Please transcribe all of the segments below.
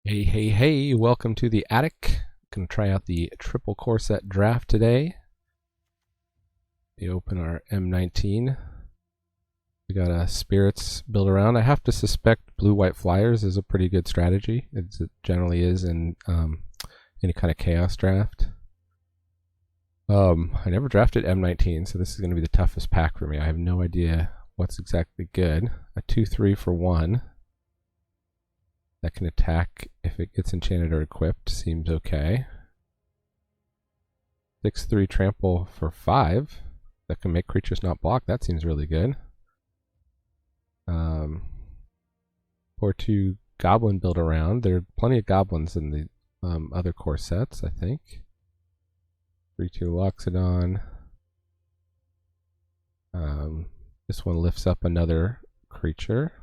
Hey, hey, hey, welcome to the attic. Gonna try out the triple core set draft today. We open our M19. We got a spirits built around. I have to suspect blue-white flyers is a pretty good strategy, as it generally is in any kind of chaos draft. I never drafted M19, so this is going to be the toughest pack for me. I have no idea what's exactly good. A 2/3 for 1. That can attack if it gets enchanted or equipped. Seems okay. 6/3 trample for 5. That can make creatures not block. That seems really good. 4/2 goblin build around. There are plenty of goblins in the other core sets, I think. 3/2 Loxodon. This one lifts up another creature.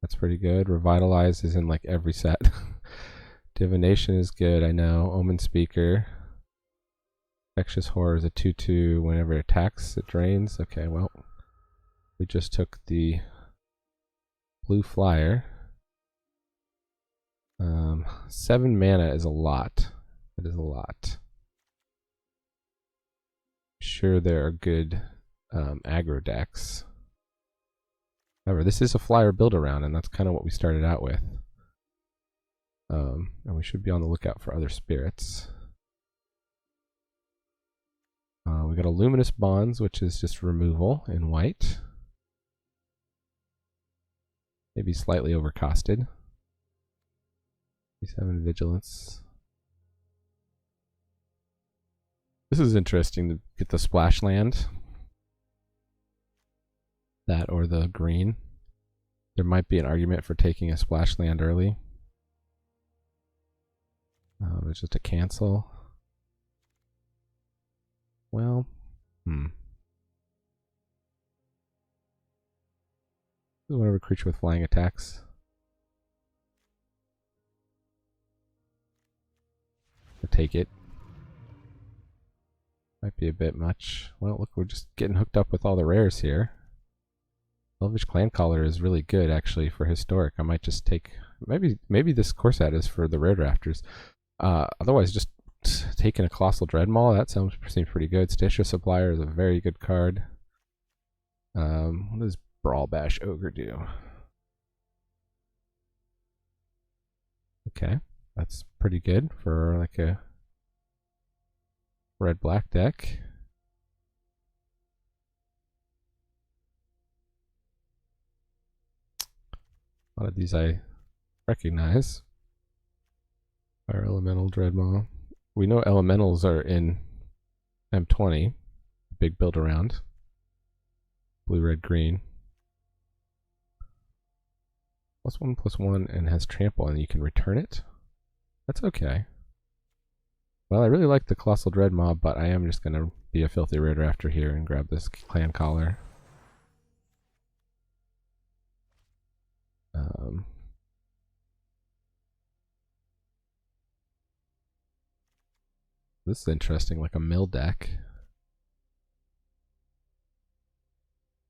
That's pretty good. Revitalize is in like every set. Divination is good, I know. Omen Speaker. Infectious Horror is a 2/2. Whenever it attacks, it drains. Okay, well, we just took the blue flyer. 7 mana is a lot. It is a lot. Sure, there are good aggro decks. However, this is a flyer build around, and that's kind of what we started out with. And we should be on the lookout for other spirits. We got a Luminous Bonds, which is just removal in white. Maybe slightly overcosted. 7 Vigilance. This is interesting to get the splash land. That or the green. There might be an argument for taking a splash land early. It's just a cancel. Well, whatever creature with flying attacks. I'll take it. Might be a bit much. Well, look, we're just getting hooked up with all the rares here. Elvish Clancaller is really good, actually, for historic. I might just take... Maybe this core set is for the rare drafters. Otherwise, just taking a Colossal Dreadmaw, that seems pretty good. Statia Supplier is a very good card. What does Brawl Bash Ogre do? Okay, that's pretty good for like a red-black deck. A lot of these I recognize. Fire Elemental Dreadmaw. We know elementals are in M20. Big build around. Blue, red, green. +1/+1 and has trample, and you can return it. That's okay. Well, I really like the Colossal Dreadmaw, but I am just going to be a filthy rare drafter here and grab this Clan Collar. This is interesting, like a mill deck.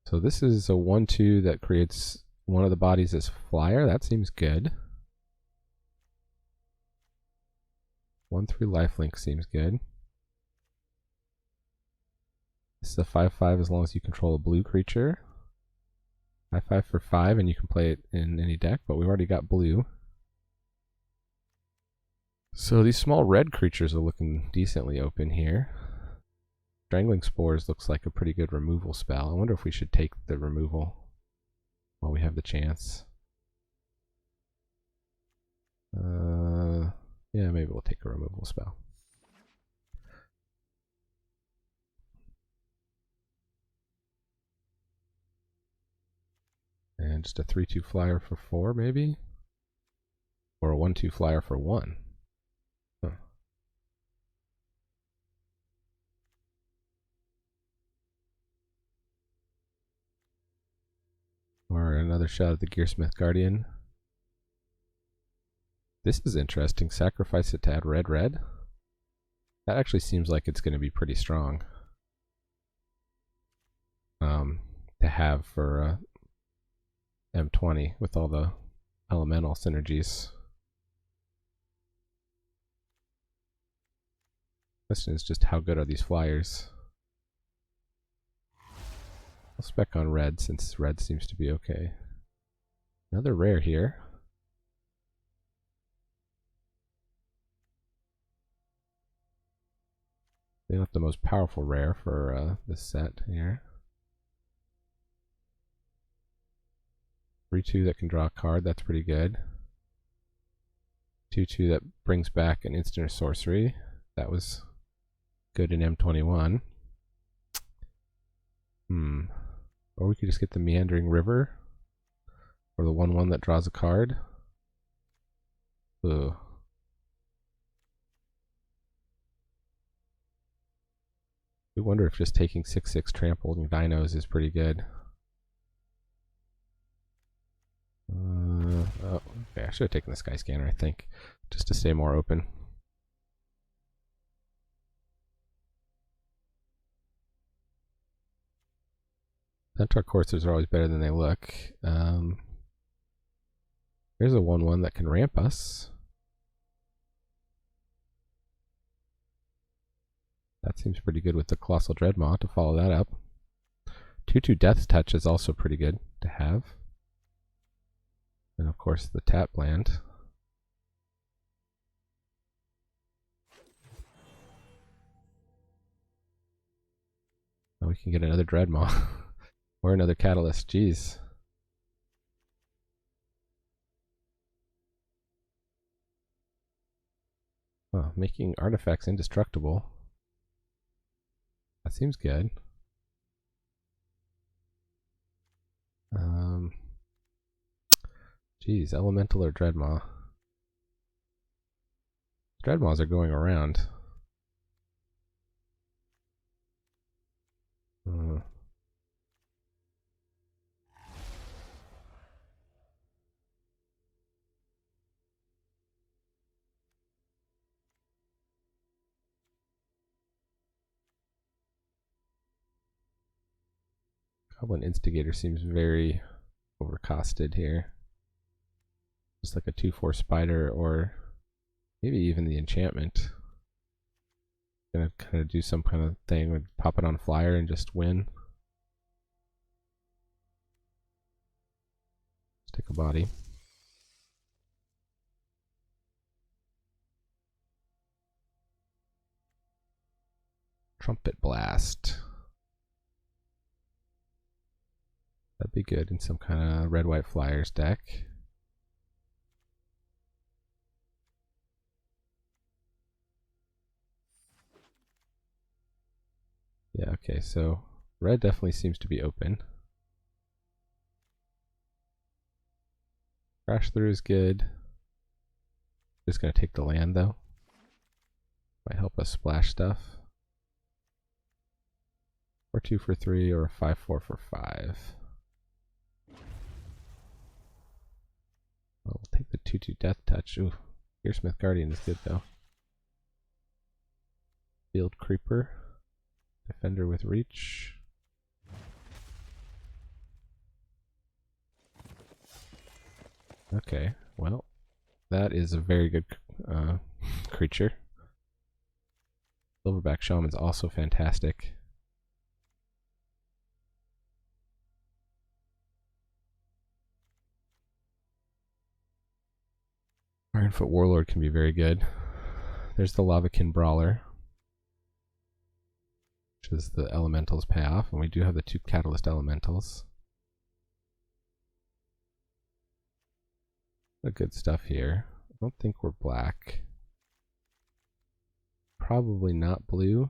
So this is a 1/2 that creates one of the bodies as flyer. That seems good. 1/3 lifelink seems good. This is a 5/5 as long as you control a blue creature. 5/5 for 5, and you can play it in any deck, but we've already got blue. So these small red creatures are looking decently open here. Strangling Spores looks like a pretty good removal spell. I wonder if we should take the removal while we have the chance. Yeah, maybe we'll take a removal spell. And just a 3/2 flyer for 4, maybe? Or a 1/2 flyer for 1. Huh. Or another shot at the Gearsmith Guardian. This is interesting. Sacrifice it to add red, red. That actually seems like it's going to be pretty strong. To have for M20 with all the elemental synergies. Question is just how good are these flyers? I'll spec on red since red seems to be okay. Another rare here. They left the most powerful rare for this set here. 3/2 that can draw a card, that's pretty good. 2/2 that brings back an instant or sorcery. That was good in M21. Or we could just get the Meandering River. Or the 1/1 that draws a card. Ugh. I wonder if just taking 6/6 trampling dinos is pretty good. Oh, okay, I should have taken the Sky Scanner, I think, just to stay more open. Centaur coursers are always better than they look. Here's a 1/1 that can ramp us. That seems pretty good with the Colossal Dreadmaw to follow that up. 2/2 Death Touch is also pretty good to have. And of course the tap land. Oh, we can get another Dreadmaw. Or another Catalyst, jeez. Oh, making artifacts indestructible. That seems good. Geez, Elemental or Dreadmaw? Dreadmaws are going around. Goblin Instigator seems very overcosted here. Just like a 2/4 spider, or maybe even the enchantment. Gonna kind of do some kind of thing with pop it on flyer and just win. Stick a body. Trumpet Blast. That'd be good in some kind of red-white flyers deck. Yeah, okay, so red definitely seems to be open. Crash through is good. Just gonna take the land though. Might help us splash stuff. Or 2 for 3, or a 5/4 for 5. We'll take the 2/2 Death Touch. Ooh, Gearsmith Guardian is good though. Field Creeper. Defender with Reach. Okay, well, that is a very good creature. Silverback Shaman's also fantastic. Ironfoot Warlord can be very good. There's the Lavakin Brawler, which is the elementals payoff, and we do have the 2 catalyst elementals. Good stuff here. I don't think we're black. Probably not blue.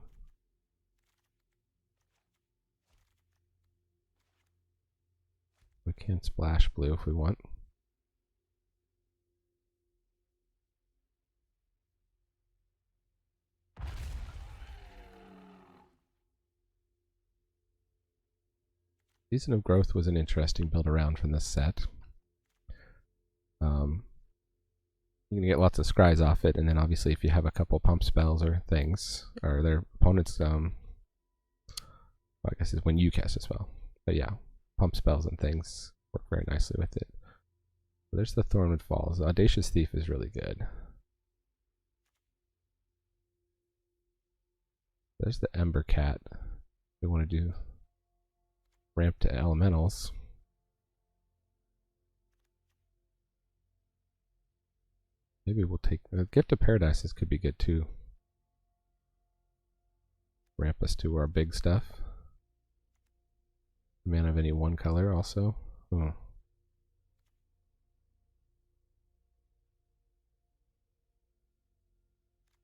We can splash blue if we want. Season of Growth was an interesting build around from this set. You're going to get lots of scries off it, and then obviously if you have a couple pump spells or things, or their opponents, well, I guess it's when you cast a spell. But yeah, pump spells and things work very nicely with it. So there's the Thornwood Falls. Audacious Thief is really good. There's the Ember Cat. We want to do ramp to elementals. Maybe we'll take Gift of Paradises could be good too. Ramp us to our big stuff. Mana of any one color also. Oh.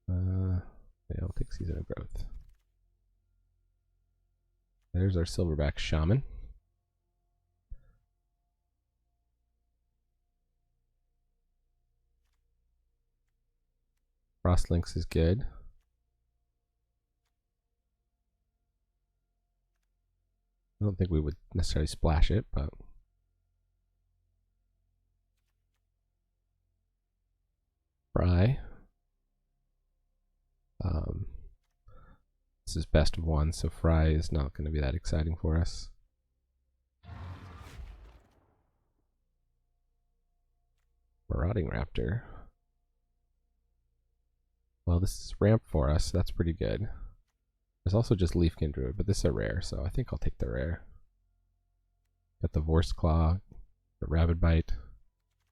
Yeah, I'll take Season of Growth. There's our Silverback Shaman. Frostlinks is good. I don't think we would necessarily splash it, but Fry. This is best of one, so Fry is not going to be that exciting for us. Marauding Raptor. Well, this is ramp for us, so that's pretty good. There's also just Leafkin Druid, but this is a rare, so I think I'll take the rare. Got the Vorse Claw, the Rabid Bite.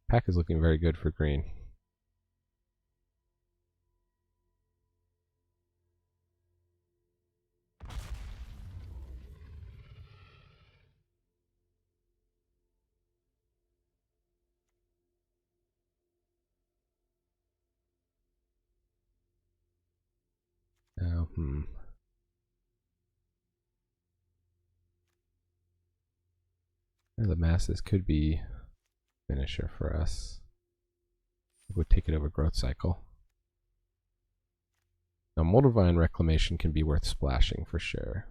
Pack is looking very good for green. Now, the masses could be finisher for us. We'll take it over Growth Cycle. Now, Moldavine Reclamation can be worth splashing for sure.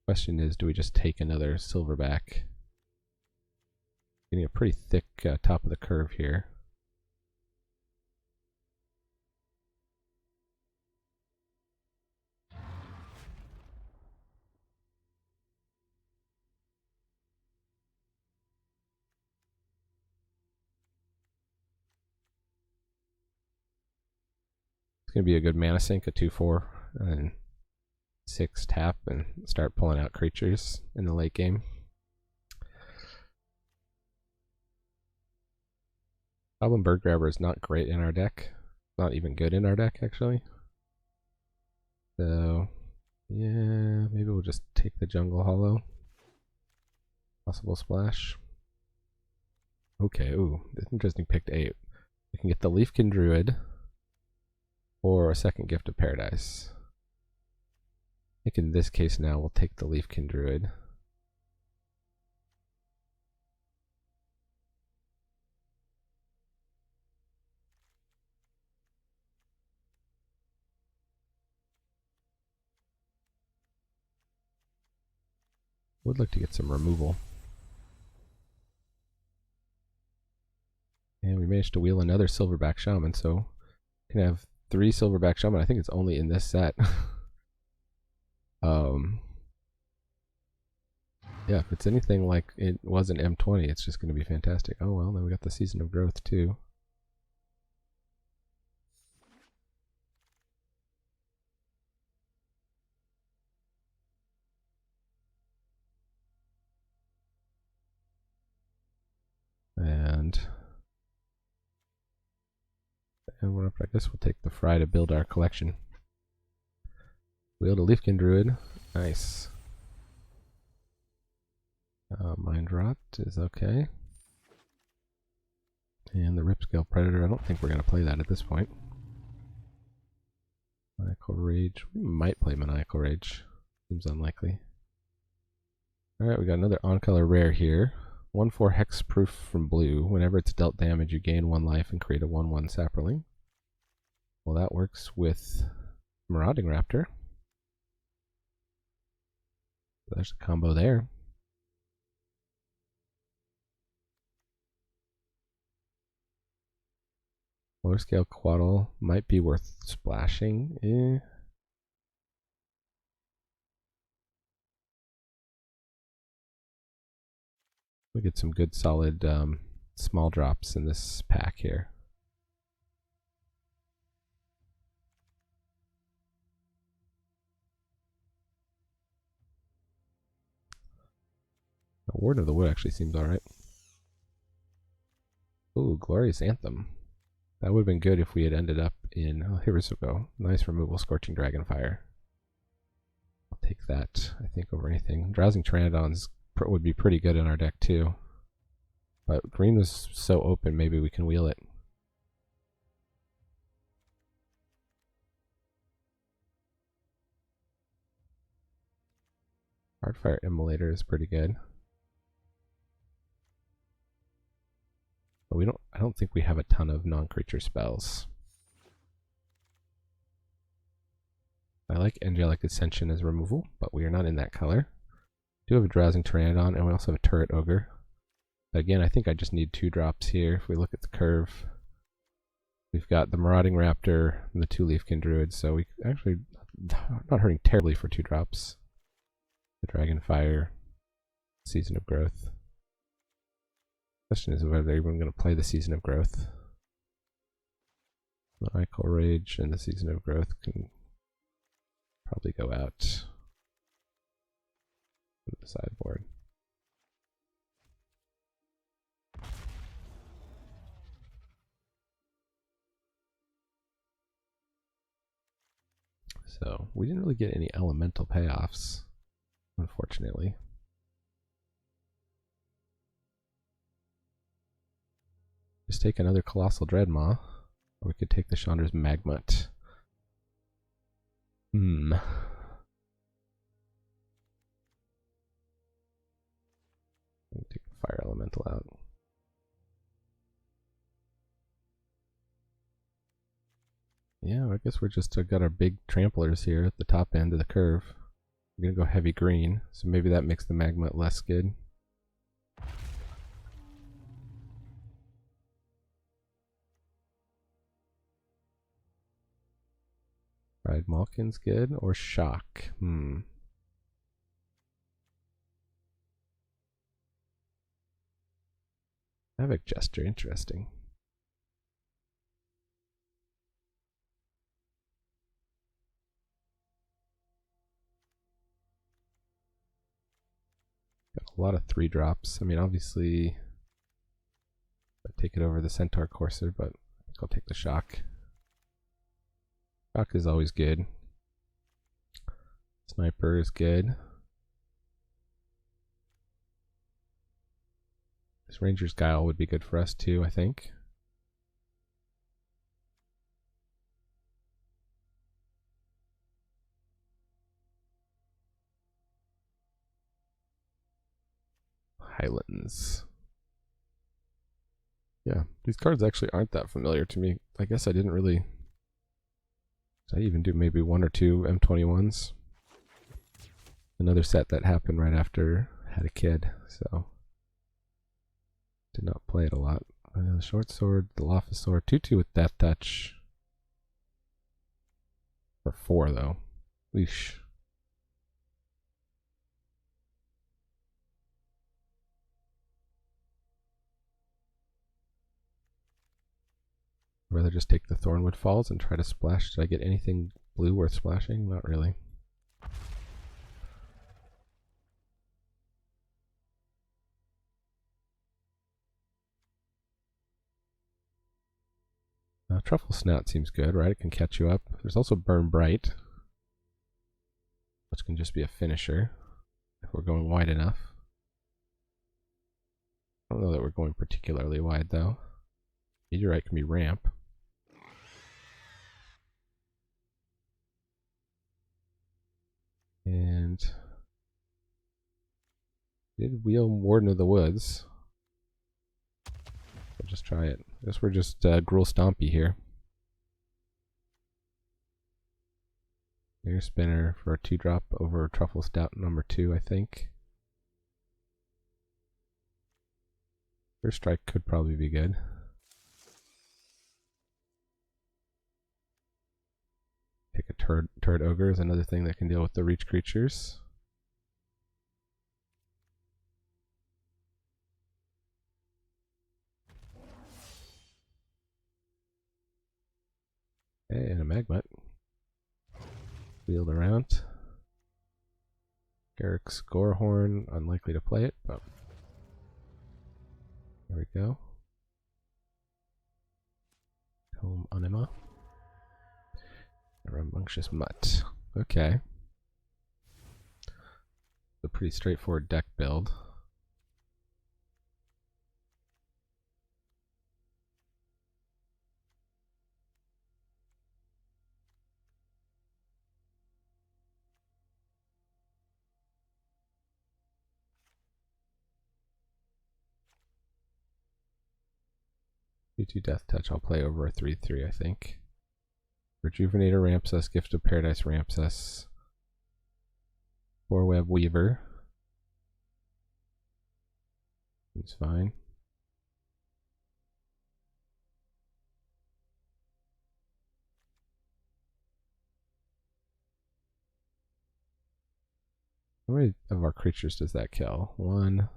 Question is, do we just take another Silverback? Getting a pretty thick top of the curve here. It's going to be a good mana sink, a 2/4, and 6 tap, and start pulling out creatures in the late game. Goblin Bird Grabber is not great in our deck. Not even good in our deck, actually. So, yeah, maybe we'll just take the Jungle Hollow. Possible splash. Okay, ooh, that's interesting. Picked 8. We can get the Leafkin Druid or a second Gift of Paradise. I think in this case now we'll take the Leafkin Druid. Would like to get some removal. And we managed to wheel another Silverback Shaman, so we can have 3 Silverback Shaman. I think it's only in this set. Yeah, if it's anything like it was in M20, it's just going to be fantastic. Oh well, then we got the Season of Growth too. And we're up, I guess we'll take the Fry to build our collection. Wield a Leafkin Druid. Nice. Mind Rot is okay. And the Ripscale Predator, I don't think we're going to play that at this point. Maniacal Rage. We might play Maniacal Rage. Seems unlikely. Alright, we got another on-color rare here. 1/4 Hexproof from blue. Whenever it's dealt damage, you gain 1 life and create a 1/1 Saproling. Well, that works with Marauding Raptor. There's a combo there. Lower scale Quaddle might be worth splashing. We get some good solid small drops in this pack here. Warden of the Wood actually seems alright. Ooh, Glorious Anthem. That would have been good if we had ended up in... Oh, here we go. Nice removal, Scorching Dragonfire. I'll take that, I think, over anything. Drowsing Pteranodons would be pretty good in our deck, too. But green was so open, maybe we can wheel it. Hardfire Immolator is pretty good. But I don't think we have a ton of non-creature spells. I like Angelic Ascension as removal, but we are not in that color. We do have a Drowsing Pteranodon, and we also have a Turret Ogre. But again, I think I just need 2 drops here. If we look at the curve, we've got the Marauding Raptor and the 2 Leafkin Druid, so we actually not hurting terribly for 2 drops. The Dragonfire, Season of Growth. Question is whether they're even going to play the Season of Growth. The Icol Rage and the Season of Growth can probably go out to the sideboard. So we didn't really get any elemental payoffs, unfortunately. Just take another Colossal Dreadmaw, or we could take the Chandra's Magmut. Take the Fire Elemental out. Yeah, I guess we're just got our big tramplers here at the top end of the curve. We're gonna go heavy green, so maybe that makes the Magmut less good. Pride Malkin's good, or Shock? Havoc Jester, interesting. Got a lot of 3 drops. I mean, obviously, I'd take it over the Centaur Courser, but I think I'll take the Shock. Shock is always good. Sniper is good. This Ranger's Guile would be good for us too, I think. Highlands. Yeah, these cards actually aren't that familiar to me. I guess I didn't really... Did I even do maybe 1 or 2 M21s? Another set that happened right after I had a kid, so... Did not play it a lot. The Short Sword, the Lophosaur, 2/2 with Death Touch. For 4 though. Weesh. I'd rather just take the Thornwood Falls and try to splash. Did I get anything blue worth splashing? Not really. Truffle Snout seems good, right? It can catch you up. There's also Burn Bright, which can just be a finisher if we're going wide enough. I don't know that we're going particularly wide, though. Meteorite can be ramp. And did wheel Warden of the Woods. We'll just try it. I guess we're just Gruul Stompy here. Air Spinner for a 2-drop over Truffle Stout number 2, I think. First Strike could probably be good. Pick a Turret Ogre is another thing that can deal with the reach creatures. Okay, and a Magmut. Wheeled around. Garrick's Gorehorn, unlikely to play it, but we go. Home Anima. A Rambunctious Mutt. Okay. A pretty straightforward deck build. Two Death Touch I'll play over a 3/3, I think. Rejuvenator ramps us, Gift of Paradise ramps us. 4-Web Weaver. Seems fine. How many of our creatures does that kill? 1,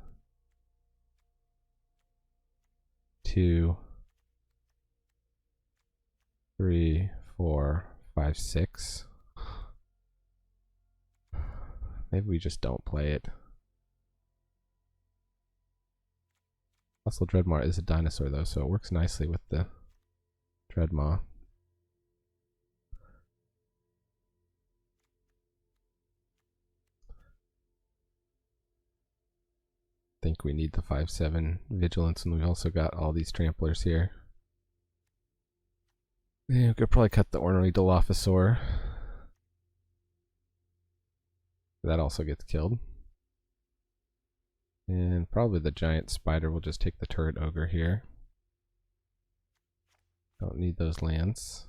2, 3, 4, 5, 6. Maybe we just don't play it. Colossal Dreadmaw is a dinosaur though, so it works nicely with the Dreadmaw. I think we need the 5/7 vigilance, and we've also got all these tramplers here. Yeah, we could probably cut the ornery Dilophosaur. That also gets killed. And probably the giant spider will just take the turret ogre here. Don't need those lands.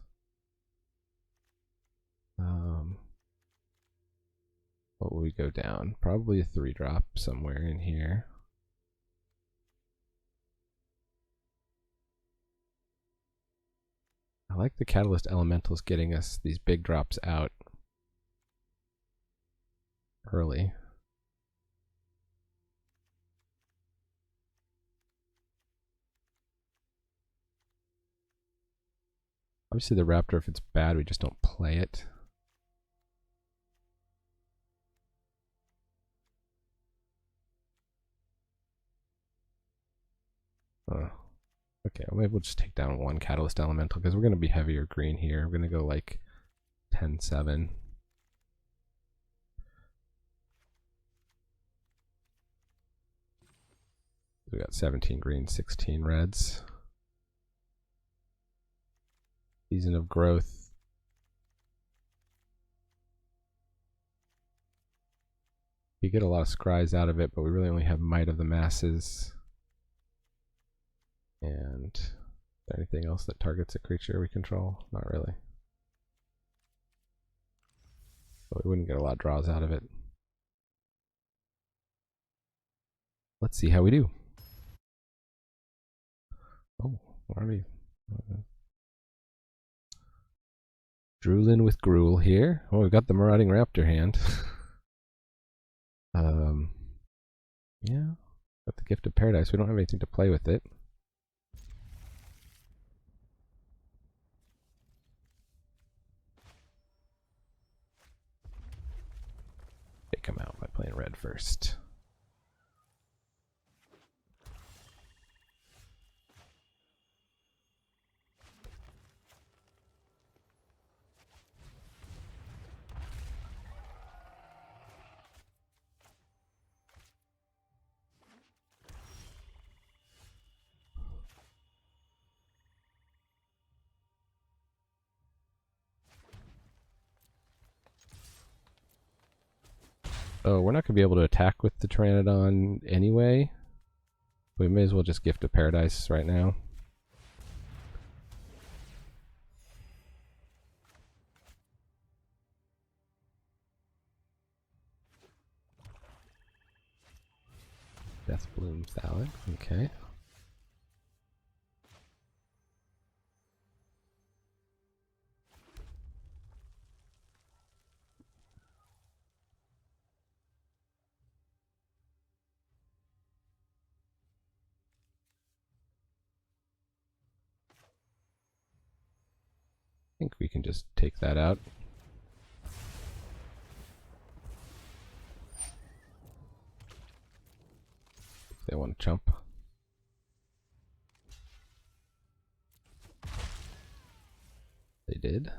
What will we go down? Probably a 3-drop somewhere in here. I like the Catalyst Elementals getting us these big drops out early. Obviously the Raptor, if it's bad, we just don't play it. Okay, well maybe we'll just take down one Catalyst Elemental because we're going to be heavier green here. We're going to go like 10-7. We got 17 green, 16 reds. Season of Growth. You get a lot of scries out of it, but we really only have Might of the Masses. And is there anything else that targets a creature we control? Not really. But we wouldn't get a lot of draws out of it. Let's see how we do. Oh, what are we? Drooling with Gruul here. Oh, we've got the Marauding Raptor hand. Yeah, got the Gift of Paradise. We don't have anything to play with it. Take him out by playing red first. Oh, we're not going to be able to attack with the Pteranodon anyway. We may as well just Gift of Paradise right now. Deathbloom Thalic, okay. I think we can just take that out. If they want to jump. did.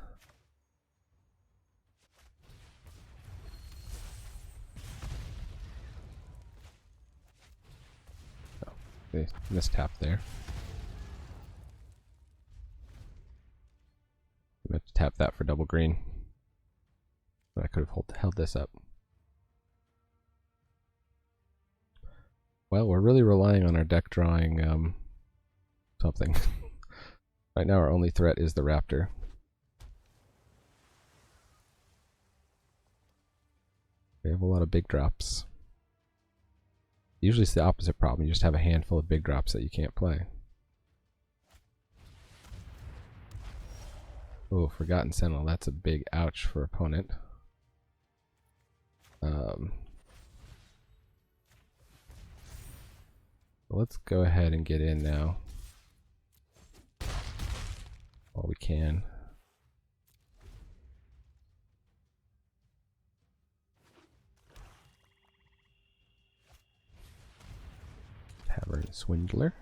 Oh, they mistapped there. I meant to tap that for double green. I could have held this up. Well, we're really relying on our deck drawing something. Right now our only threat is the raptor. We have a lot of big drops. Usually it's the opposite problem. You just have a handful of big drops that you can't play. Oh, Forgotten Sentinel. That's a big ouch for opponent. Let's go ahead and get in now. While we can. Tavern Swindler.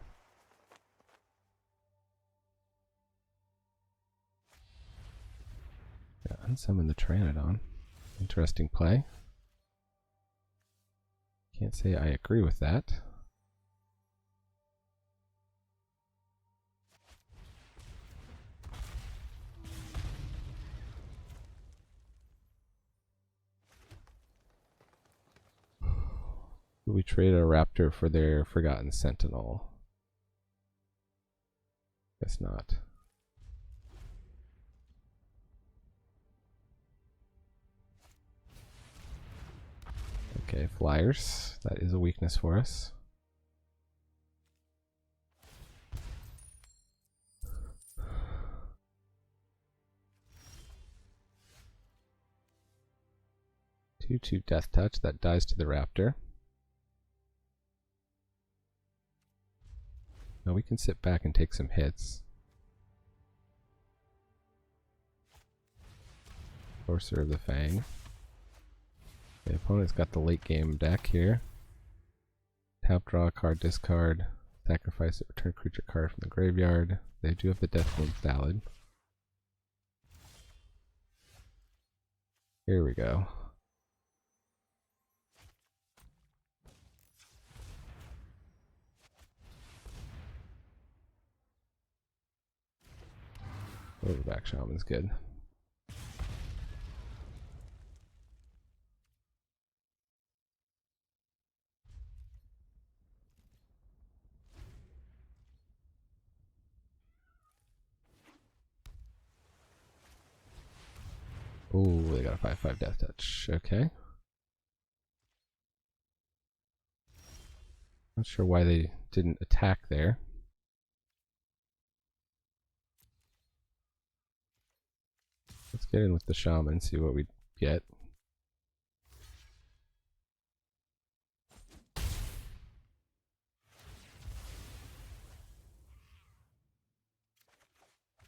Yeah, unsummon the Pteranodon. Interesting play. Can't say I agree with that. We trade a raptor for their Forgotten Sentinel. Guess not. Okay, flyers. That is a weakness for us. Two Death Touch. That dies to the raptor. Now we can sit back and take some hits. Sorcerer of the Fang. The opponent's got the late game deck here. Tap, draw a card, discard, sacrifice it, return creature card from the graveyard. They do have the Deathwing Ballad. Here we go. Overback Shaman's good. Oh, they got a 5/5 Death Touch. Okay. Not sure why they didn't attack there. Let's get in with the Shaman, see what we get.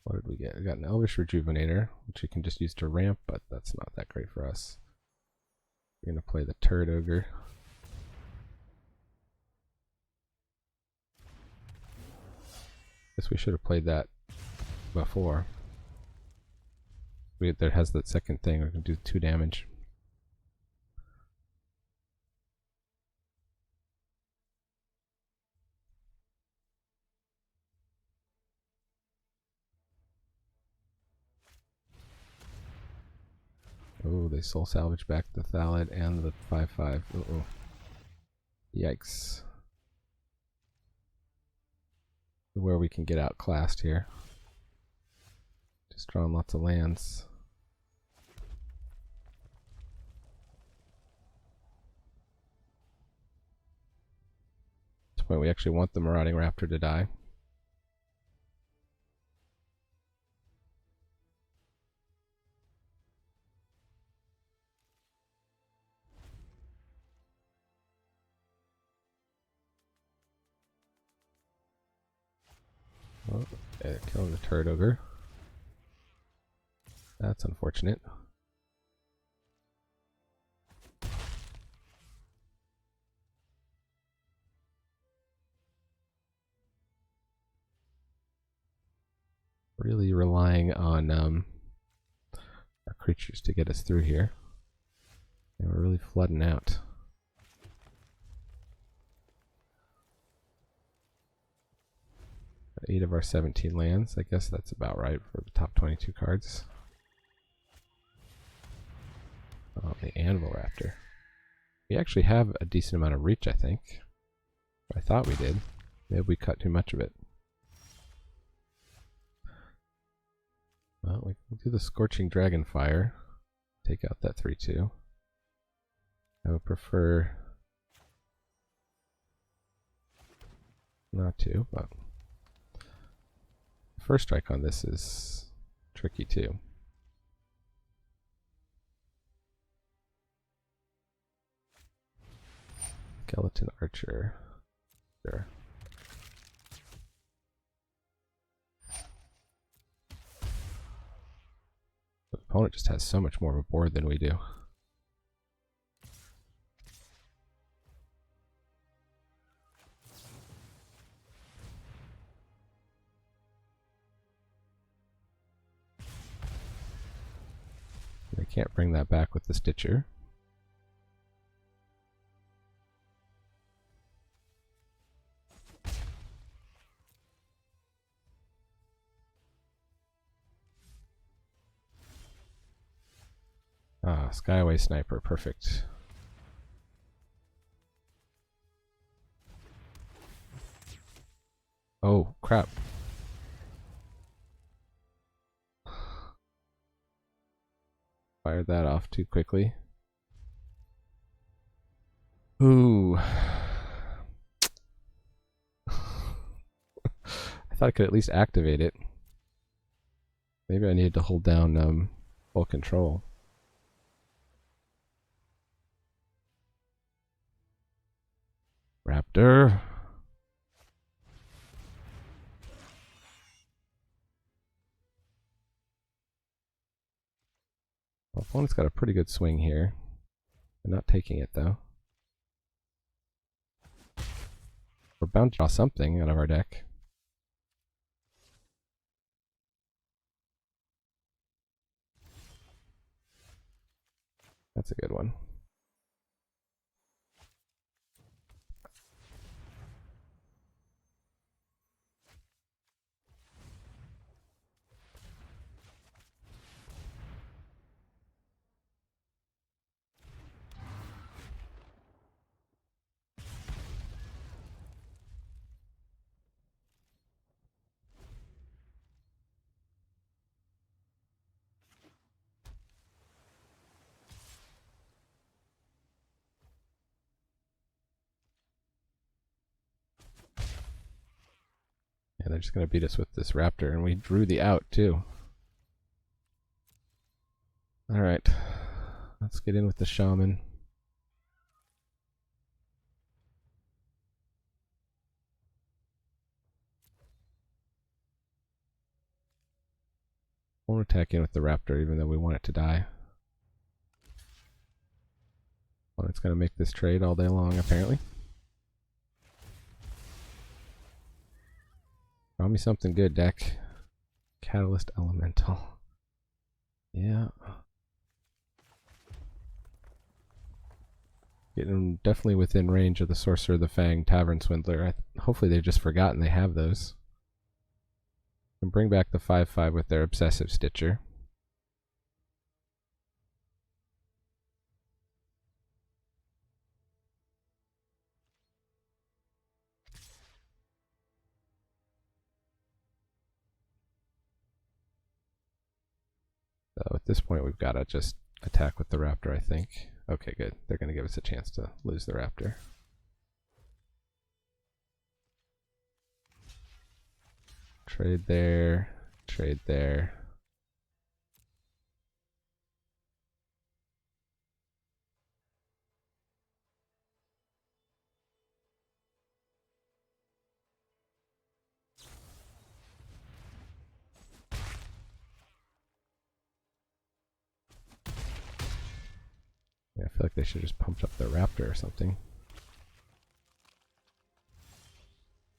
What did we get? We got an Elvish Rejuvenator, which you can just use to ramp, but that's not that great for us. We're going to play the Turd Ogre. Guess we should have played that before. There has that second thing, we can do 2 damage. Oh, they soul salvage back the Thallid and the 5/5. Uh-oh. Yikes. Where we can get outclassed here. Just drawing lots of lands. At this point we actually want the Marauding Raptor to die. Oh, they're killing the Turd Ogre. That's unfortunate. Really relying on creatures to get us through here. And we're really flooding out. 8 of our 17 lands. I guess that's about right for the top 22 cards. Oh, the Anvil Raptor. We actually have a decent amount of reach, I think. I thought we did. Maybe we cut too much of it. Well, we can do the Scorching Dragonfire. Take out that 3/2. I would prefer not to, but first strike on this is tricky too. Skeleton Archer. Sure. The opponent just has so much more of a board than we do. They can't bring that back with the Stitcher. Ah, Skyway Sniper, perfect. Oh, crap. Fired that off too quickly. Ooh. I thought I could at least activate it. Maybe I needed to hold down full control. Raptor. Well, opponent's got a pretty good swing here. They're not taking it though. We're bound to draw something out of our deck. That's a good one. Yeah, they're just going to beat us with this Raptor, and we drew the out too. Alright, let's get in with the Shaman. Won't attack in with the Raptor even though we want it to die. Well, it's going to make this trade all day long apparently. Draw me something good, deck. Catalyst Elemental. Yeah. Getting definitely within range of the Sorcerer of the Fang Tavern Swindler. Hopefully they've just forgotten they have those. Can bring back the 5/5 with their Obsessive Stitcher. So at this point we've got to just attack with the Raptor, I think. Okay, good. They're going to give us a chance to lose the Raptor. Trade there. Trade there. Yeah, I feel like they should just pumped up their Raptor or something.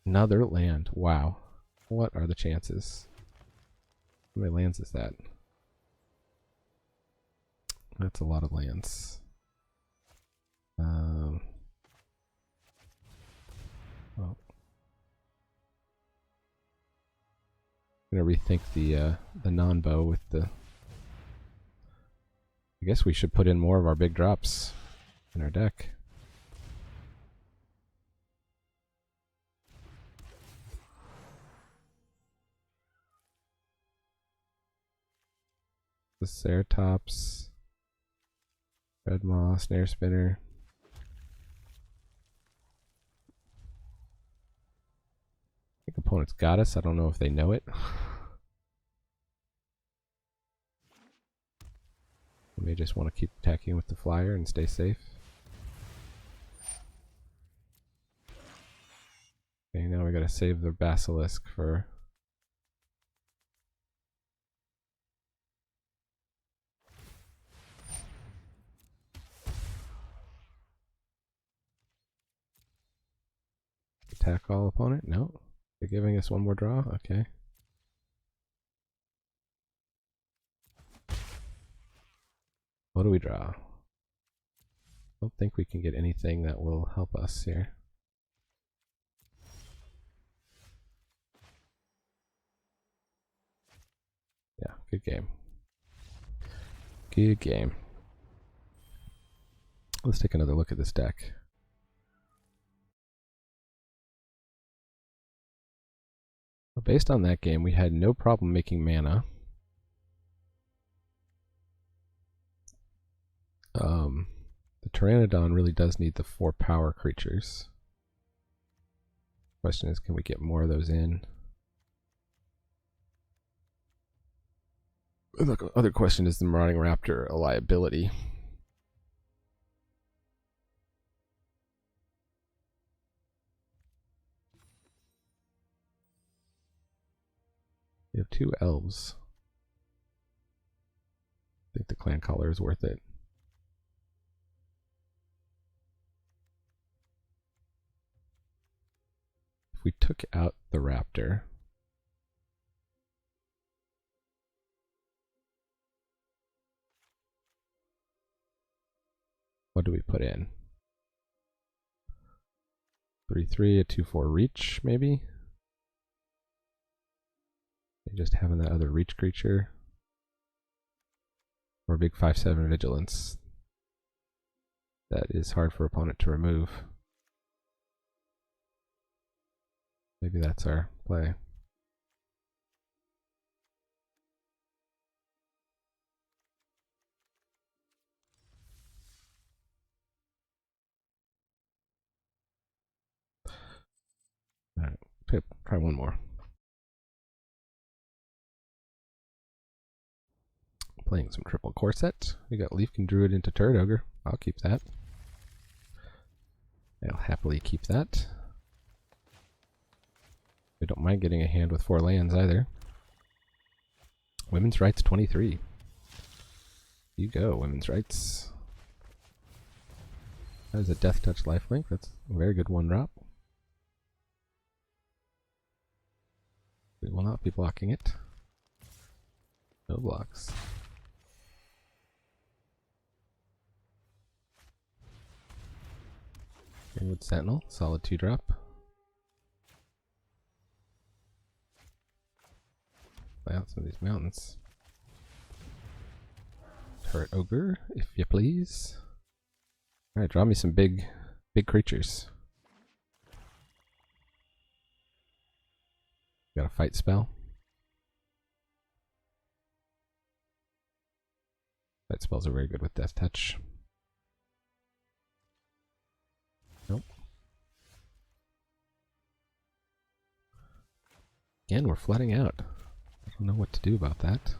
Another land. Wow. What are the chances? How many lands is that? That's a lot of lands. Well, I'm gonna rethink the non-bow with the. I guess we should put in more of our big drops in our deck. The Ceratops, Dreadmaw, Snare Spinner. I think opponents got us. I don't know if they know it. They may just want to keep attacking with the flyer and stay safe. Okay, now we gotta save the Basilisk for. Attack all opponent? No. They're giving us one more draw? Okay. What do we draw? Don't think we can get anything that will help us here. Yeah, good game. Good game. Let's take another look at this deck. Well, based on that game, we had no problem making mana. The Pteranodon really does need the 4 power creatures. Question is, can we get more of those in? The other question is the Marauding Raptor a liability? We have 2 elves. I think the clan collar is worth it. If we took out the raptor, what do we put in? 3/3, a 2/4 reach, maybe? Just having that other reach creature. Or a big 5/7 vigilance. That is hard for opponent to remove. Maybe that's our play. Alright, try one more. Playing some triple corset. We got Leafkin Druid into Turret Ogre. I'll keep that. I'll happily keep that. I don't mind getting a hand with 4 lands either. Women's Rights 23. You go, Women's Rights. That is a Death Touch lifelink. That's a very good 1-drop. We will not be blocking it. No blocks. Greenwood Sentinel, solid 2-drop. Play out some of these mountains. Turret Ogre, if you please. Alright, draw me some big creatures. Got a fight spell. Fight spells are very good with Death Touch. Nope. Again, we're flooding out. I don't know what to do about that.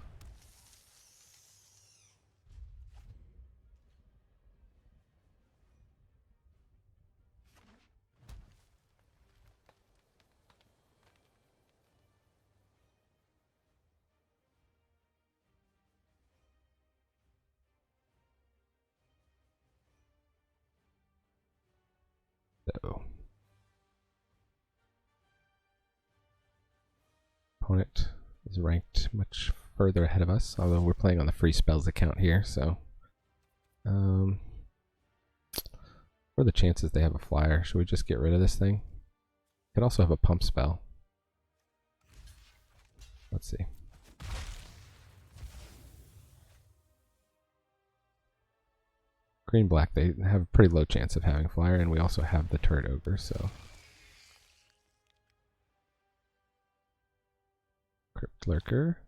So, opponent is ranked much further ahead of us, although we're playing on the free spells account here, so What are the chances they have a flyer? Should we just get rid of this thing? Could also have a pump spell. Let's see. Green black, they have a pretty low chance of having flyer, and we also have the turret ogre, so. Crypt lurker.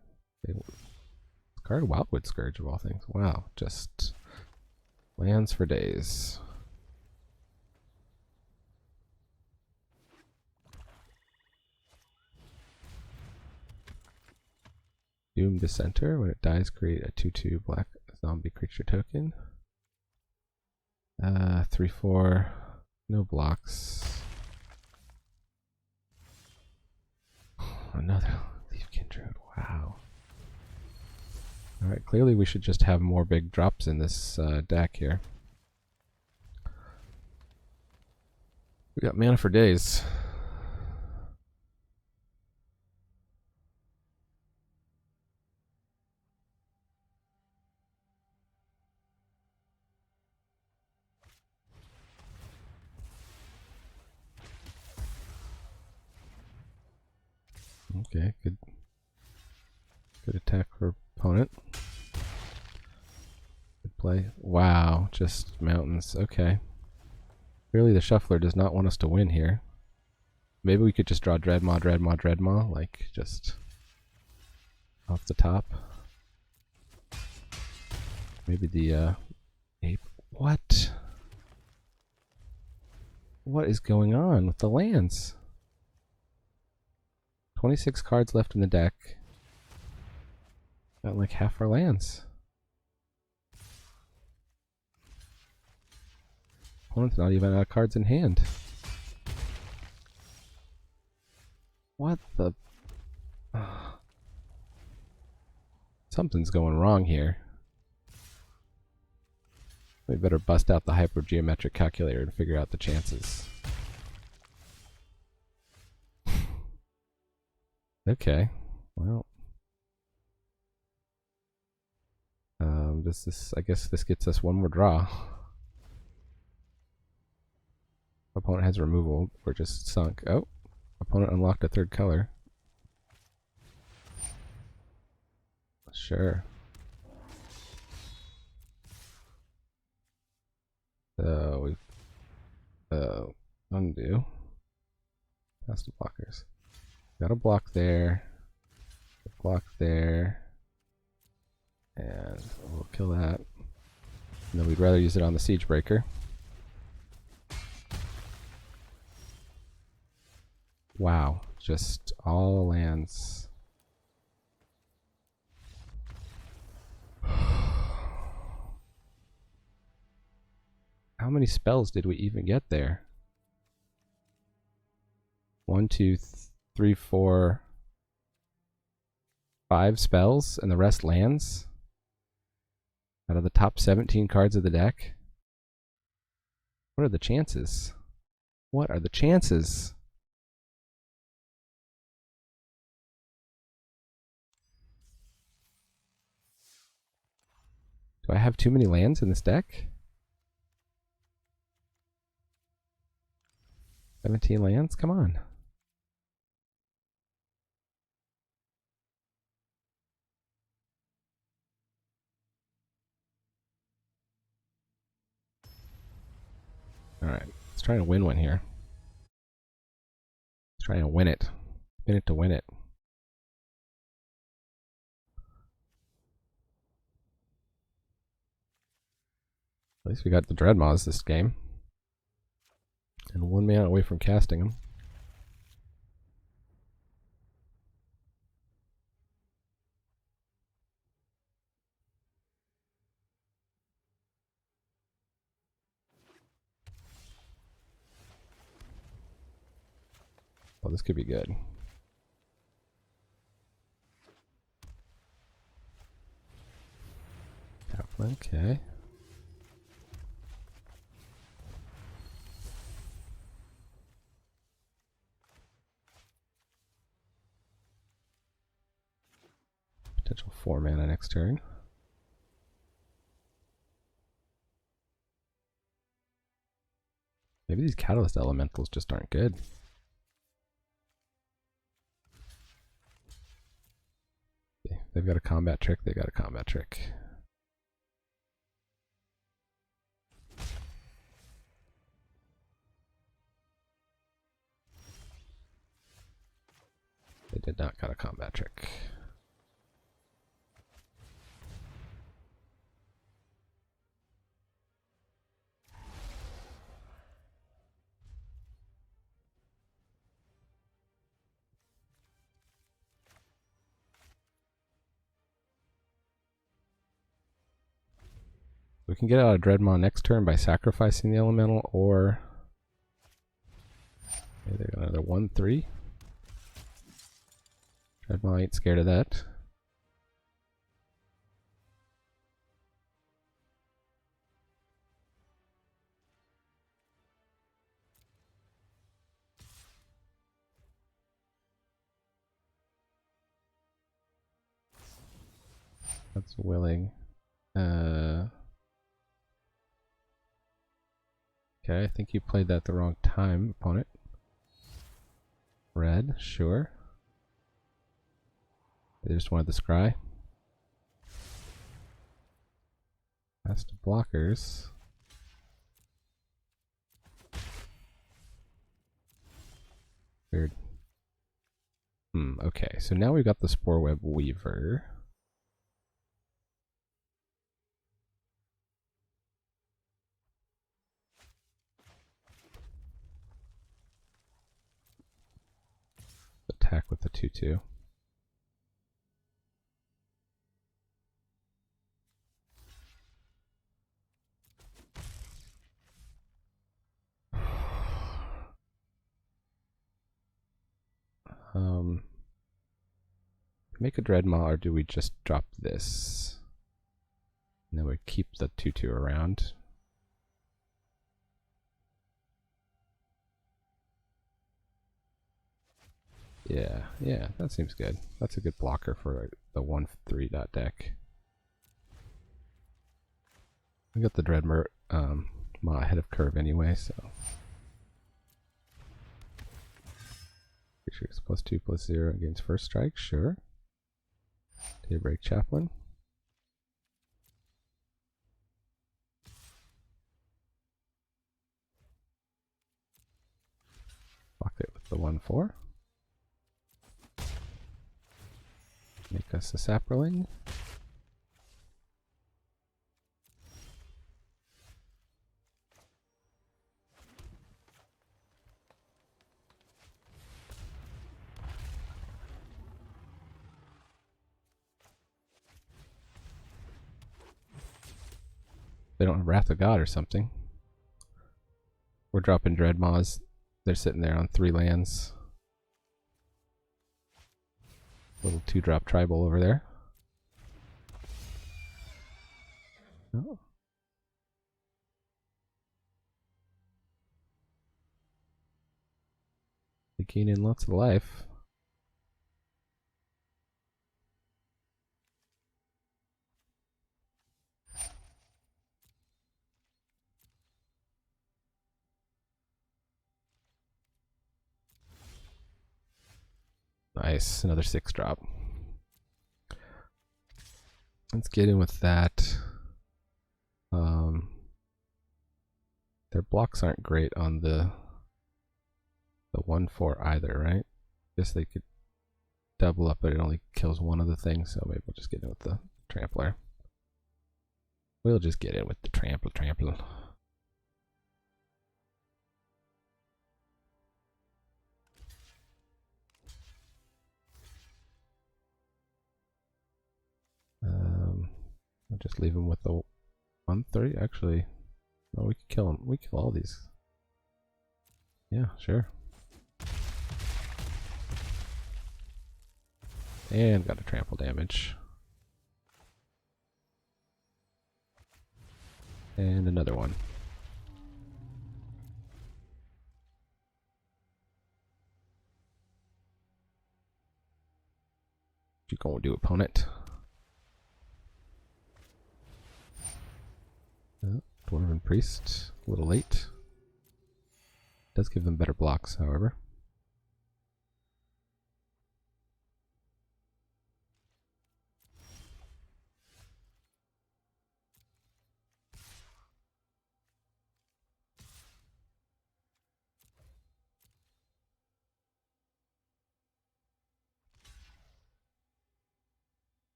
Card Wildwood Scourge of all things. Wow, just lands for days. Doom Dissenter. When it dies, create a 2/2 black zombie creature token. 3/4. No blocks. Another Leaf Kindred. Wow. Alright, clearly we should just have more big drops in this deck here. We got mana for days. Okay, good attack for opponent. Good play. Wow, just mountains. Okay. Clearly the shuffler does not want us to win here. Maybe we could just draw Dreadmaw, like just off the top. Maybe the ape. What? What is going on with the lands? 26 cards left in the deck. Got like half our lands. Opponent's not even out of cards in hand. What the? Something's going wrong here. We better bust out the hypergeometric calculator and figure out the chances. Okay, well, I guess this gets us one more draw. Opponent has removal. We're just sunk. Oh, opponent unlocked a third color. Sure. So we undo. Past the blockers. Got a block there. A block there. And we'll kill that. No, we'd rather use it on the Siege Breaker. Wow, just all lands. How many spells did we even get there? 1, 2, 3, 4, 5 spells, and the rest lands? Out of the top 17 cards of the deck? What are the chances? What are the chances? Do I have too many lands in this deck? 17 lands? Come on. Alright, let's try to win one here. Let's try to win it. Win it to win it. At least we got the Dreadmaws this game. And 1 mana away from casting them. Oh, this could be good. Okay. Potential 4 mana next turn. Maybe these Catalyst Elementals just aren't good. They've got a combat trick, they got a combat trick. They did not got a combat trick. We can get out of Dreadmaw next turn by sacrificing the elemental, or maybe they got another 1/3. Dreadmaw ain't scared of that. That's willing. Okay, I think you played that the wrong time, opponent. Red, sure. They just wanted the scry. Pass to blockers. Weird. Okay, so now we've got the Spore Web Weaver. Attack with the 2/2. Make a Dreadmaw, or do we just drop this? And then we keep the 2/2 around. Yeah, that seems good. That's a good blocker for the 1/3 dot deck. We got the Dreadmaw ahead of curve anyway, so. Creatures +2/+0 against first strike, sure. Daybreak Chaplain. Block it with the 1/4. Make us a Saproling. They don't have Wrath of God or something. We're dropping Dreadmaws. They're sitting there on 3 lands. Little 2-drop tribal over there. Oh. They gain in lots of life. Nice, another 6-drop. Let's get in with that. Their blocks aren't great on the 1/4 either, right? Guess they could double up, but it only kills one of the things, so maybe we'll just get in with the Trampler. We'll just get in with the Trample. I'll just leave him with the 1/3. Actually, no, we could kill him. We kill all these. Yeah, sure. And got a trample damage. And another one. What you gonna do, opponent? Dwarven Priest, a little late. Does give them better blocks, however.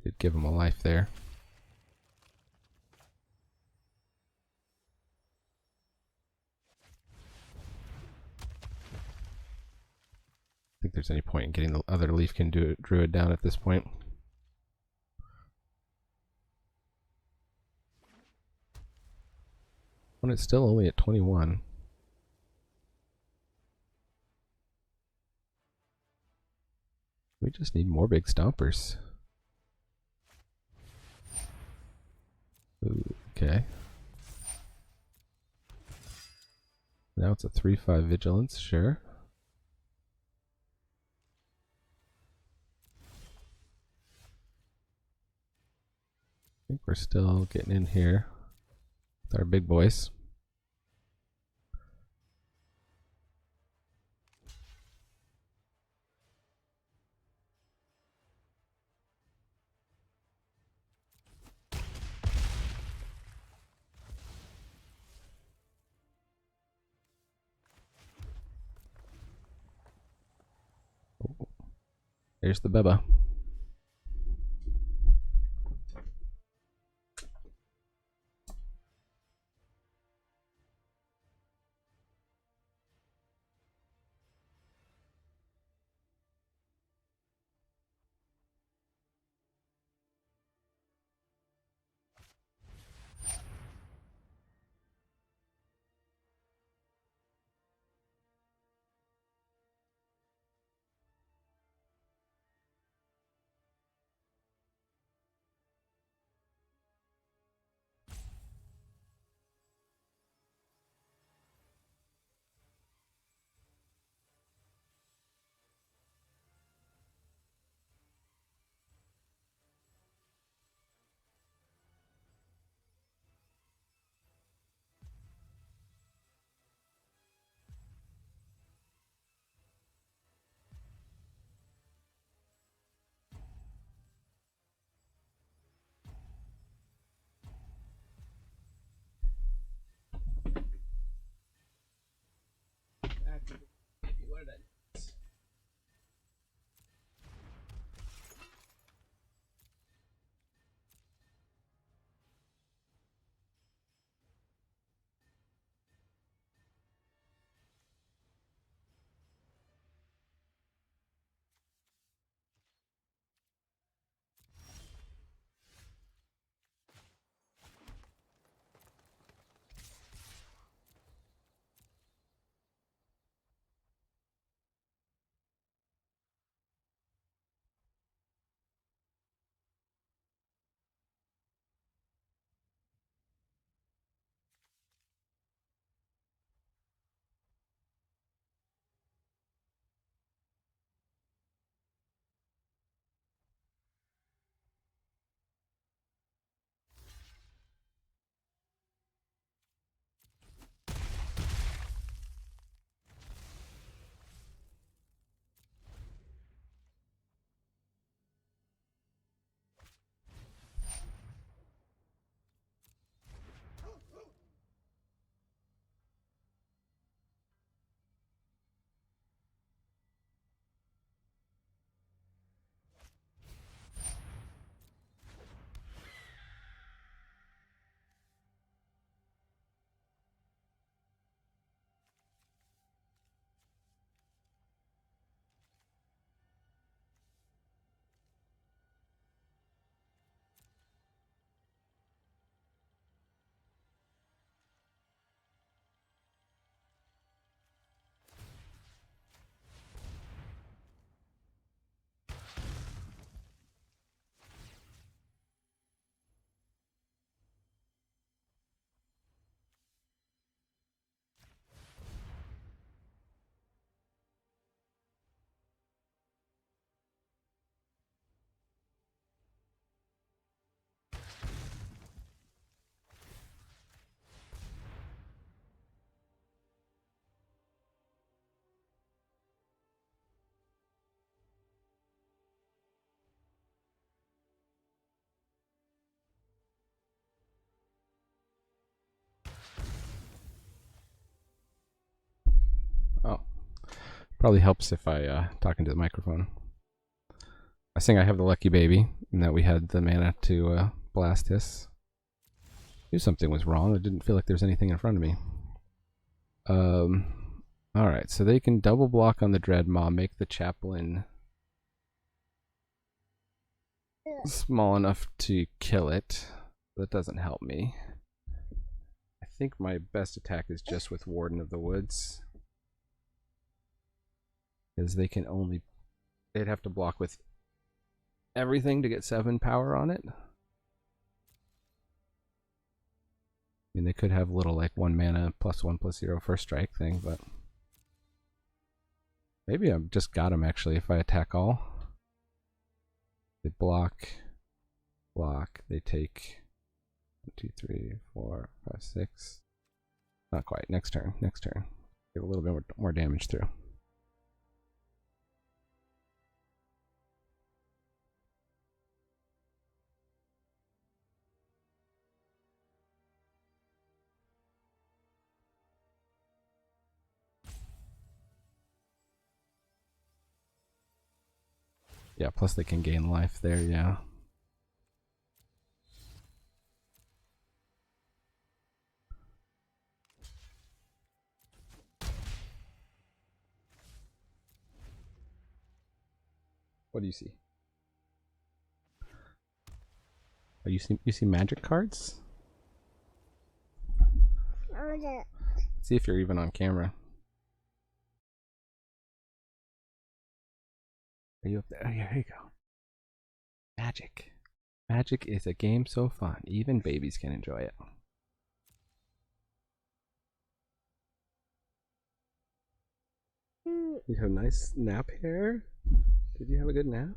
Did give him a life there. I think there's any point in getting the other Leafkin Druid down at this point. When it's still only at 21. We just need more big stompers. Ooh, okay. Now it's a 3/5 vigilance, sure. I think we're still getting in here with our big boys. Oh, there's the Beba. Probably helps if I talk into the microphone. I think I have the lucky baby, and that we had the mana to blast this. Knew something was wrong. I didn't feel like there was anything in front of me. Alright, so they can double block on the Dreadmaw, make the Chaplain small enough to kill it. That doesn't help me. I think my best attack is just with Warden of the Woods. Because they can only... They'd have to block with everything to get 7 power on it. I mean, they could have little like 1 mana +1/+0 first strike thing, but maybe I've just got them actually if I attack all. They block, they take 1, 2, 3, 4, 5, 6. Not quite. Next turn. Get a little bit more damage through. Yeah, plus they can gain life there, yeah. What do you see? Oh, you see magic cards? Let's see if you're even on camera. Are you up there? Oh, yeah, here you go. Magic. Magic is a game so fun. Even babies can enjoy it. You have nice nap hair? Did you have a good nap?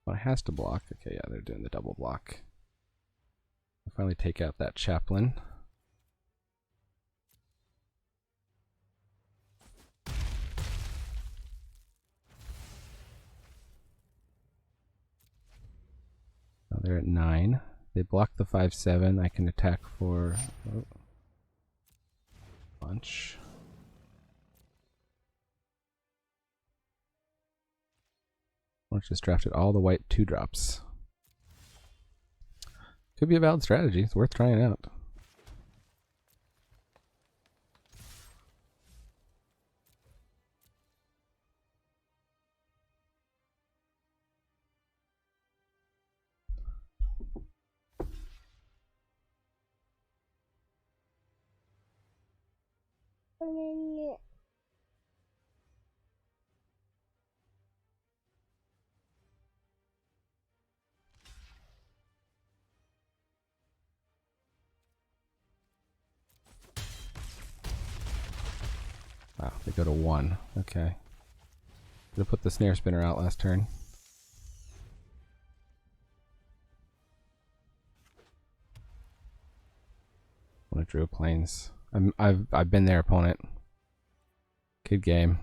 Well, it has to block. Okay, yeah, they're doing the double block. I'll finally take out that Chaplain. Now they're at 9. They block the 5/7. I can attack for a bunch. Let's just drafted all the white 2-drops. Could be a valid strategy. It's worth trying out. Wow, they go to 1. Okay. Could have put the snare spinner out last turn. When I drew planes. I've been there, opponent. Good game.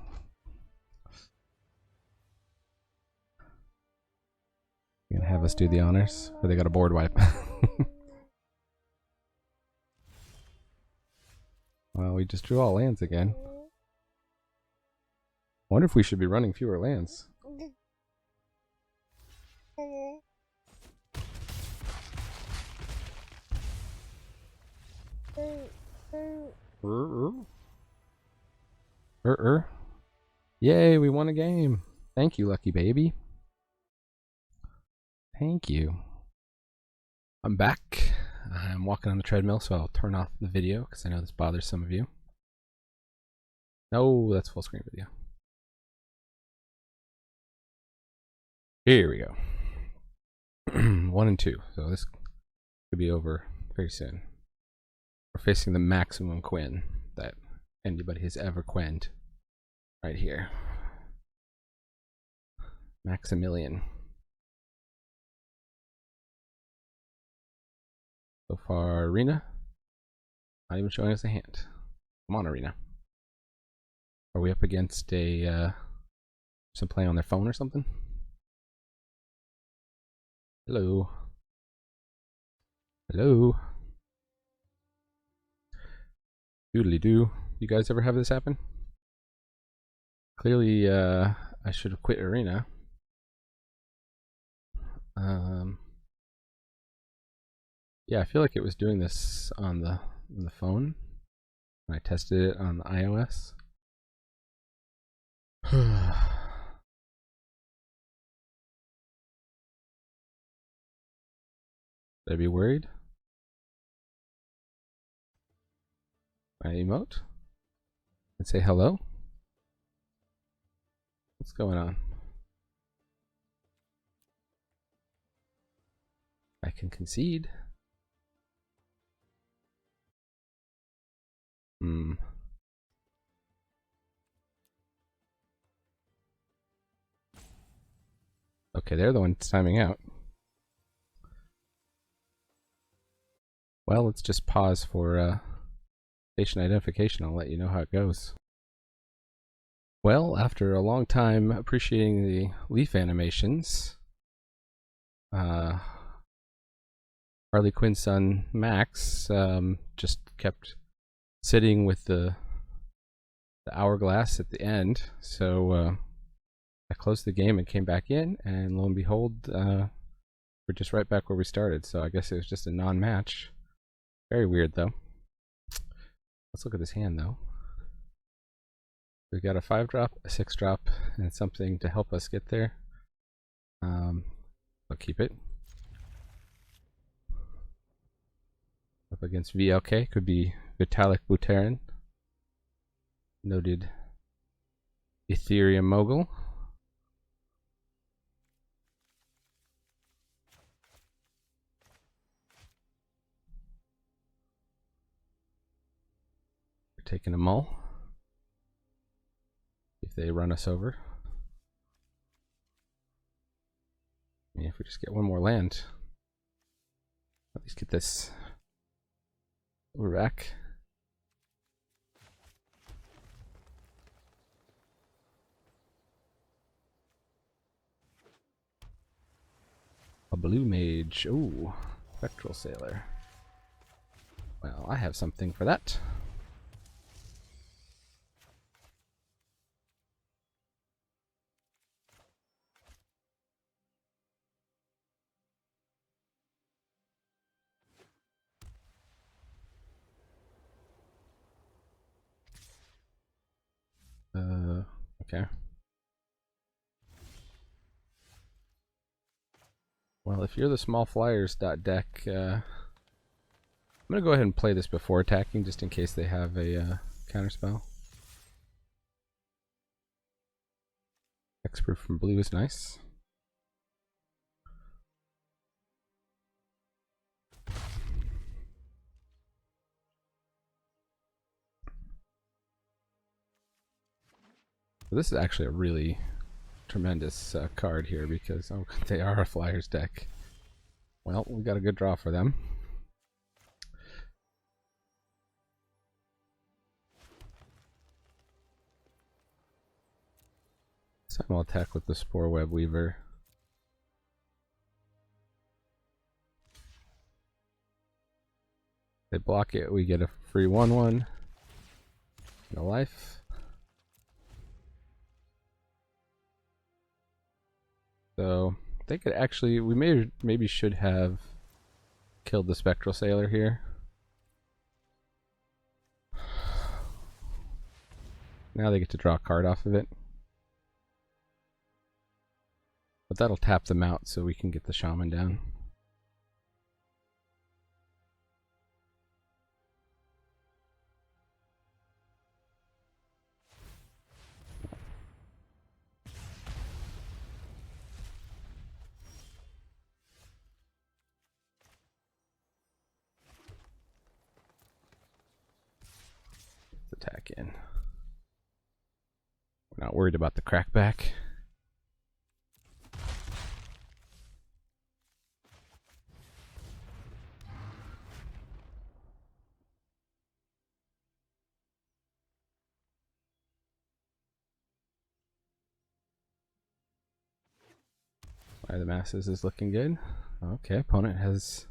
You gonna have us do the honors? Or they got a board wipe? Well, we just drew all lands again. Wonder if we should be running fewer lands. Yay, we won a game. Thank you, lucky baby. Thank you. I'm back. I'm walking on the treadmill, so I'll turn off the video because I know this bothers some of you. No, that's full screen video. Here we go. 1 and 2. So this could be over very soon. We're facing the maximum Quinn that anybody has ever quenned. Right here. Maximilian. So far, Arena. Not even showing us a hand. Come on, Arena. Are we up against a some playing on their phone or something? Hello. Hello. Doodly doo. You guys ever have this happen? Clearly, I should have quit Arena. Yeah, I feel like it was doing this on the phone when I tested it on the iOS. Should I be worried? My emote? And say hello? What's going on? I can concede. Okay, they're the ones timing out. Well, let's just pause for station identification. I'll let you know how it goes. Well, after a long time appreciating the leaf animations, Harley Quinn's son Max just kept sitting with the hourglass at the end. So I closed the game and came back in, and lo and behold, we're just right back where we started. So I guess it was just a non-match. Very weird, though. Let's look at this hand, though. We've got a 5-drop, a 6-drop, and something to help us get there. I'll keep it. Up against VLK could be Vitalik Buterin, noted Ethereum mogul. We're taking a mull. If they run us over. I mean, if we just get one more land, at least get this. We're back. A blue mage. Ooh, spectral sailor. Well, I have something for that. Okay. Well, if you're the small flyers deck, I'm gonna go ahead and play this before attacking, just in case they have a counterspell. Hexproof from blue is nice. This is actually a really tremendous card here because they are a flyers deck. Well, we got a good draw for them. This time I'll attack with the Spore Web Weaver. They block it, we get a free 1/1. No life. So they could actually, we maybe should have killed the Spectral Sailor here. Now they get to draw a card off of it. But that'll tap them out so we can get the Shaman down. attack in. We're not worried about the crackback. Fire of the Masses is looking good. Okay, opponent has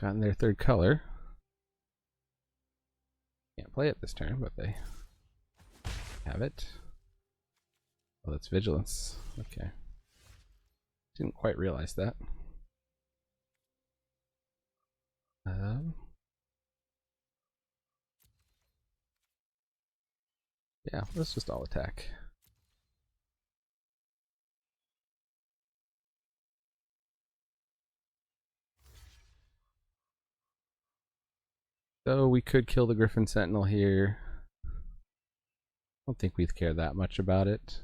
gotten their third color. Can't play it this turn, but they have it. Oh, that's Vigilance. Okay. Didn't quite realize that. Yeah, let's just all attack. So we could kill the Griffin Sentinel here. I don't think we'd care that much about it.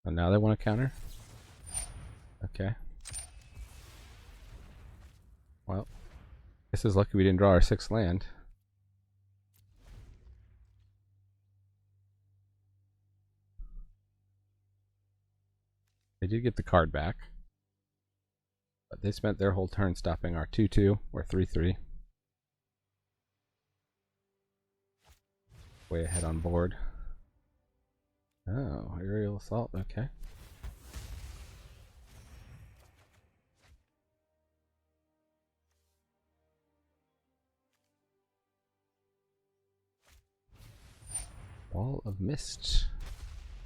Oh, now they want to counter? Okay. Well, this is lucky we didn't draw our 6th land. They did get the card back, but they spent their whole turn stopping our 2/2 or 3/3. Way ahead on board. Oh, aerial assault, okay. Wall of Mist.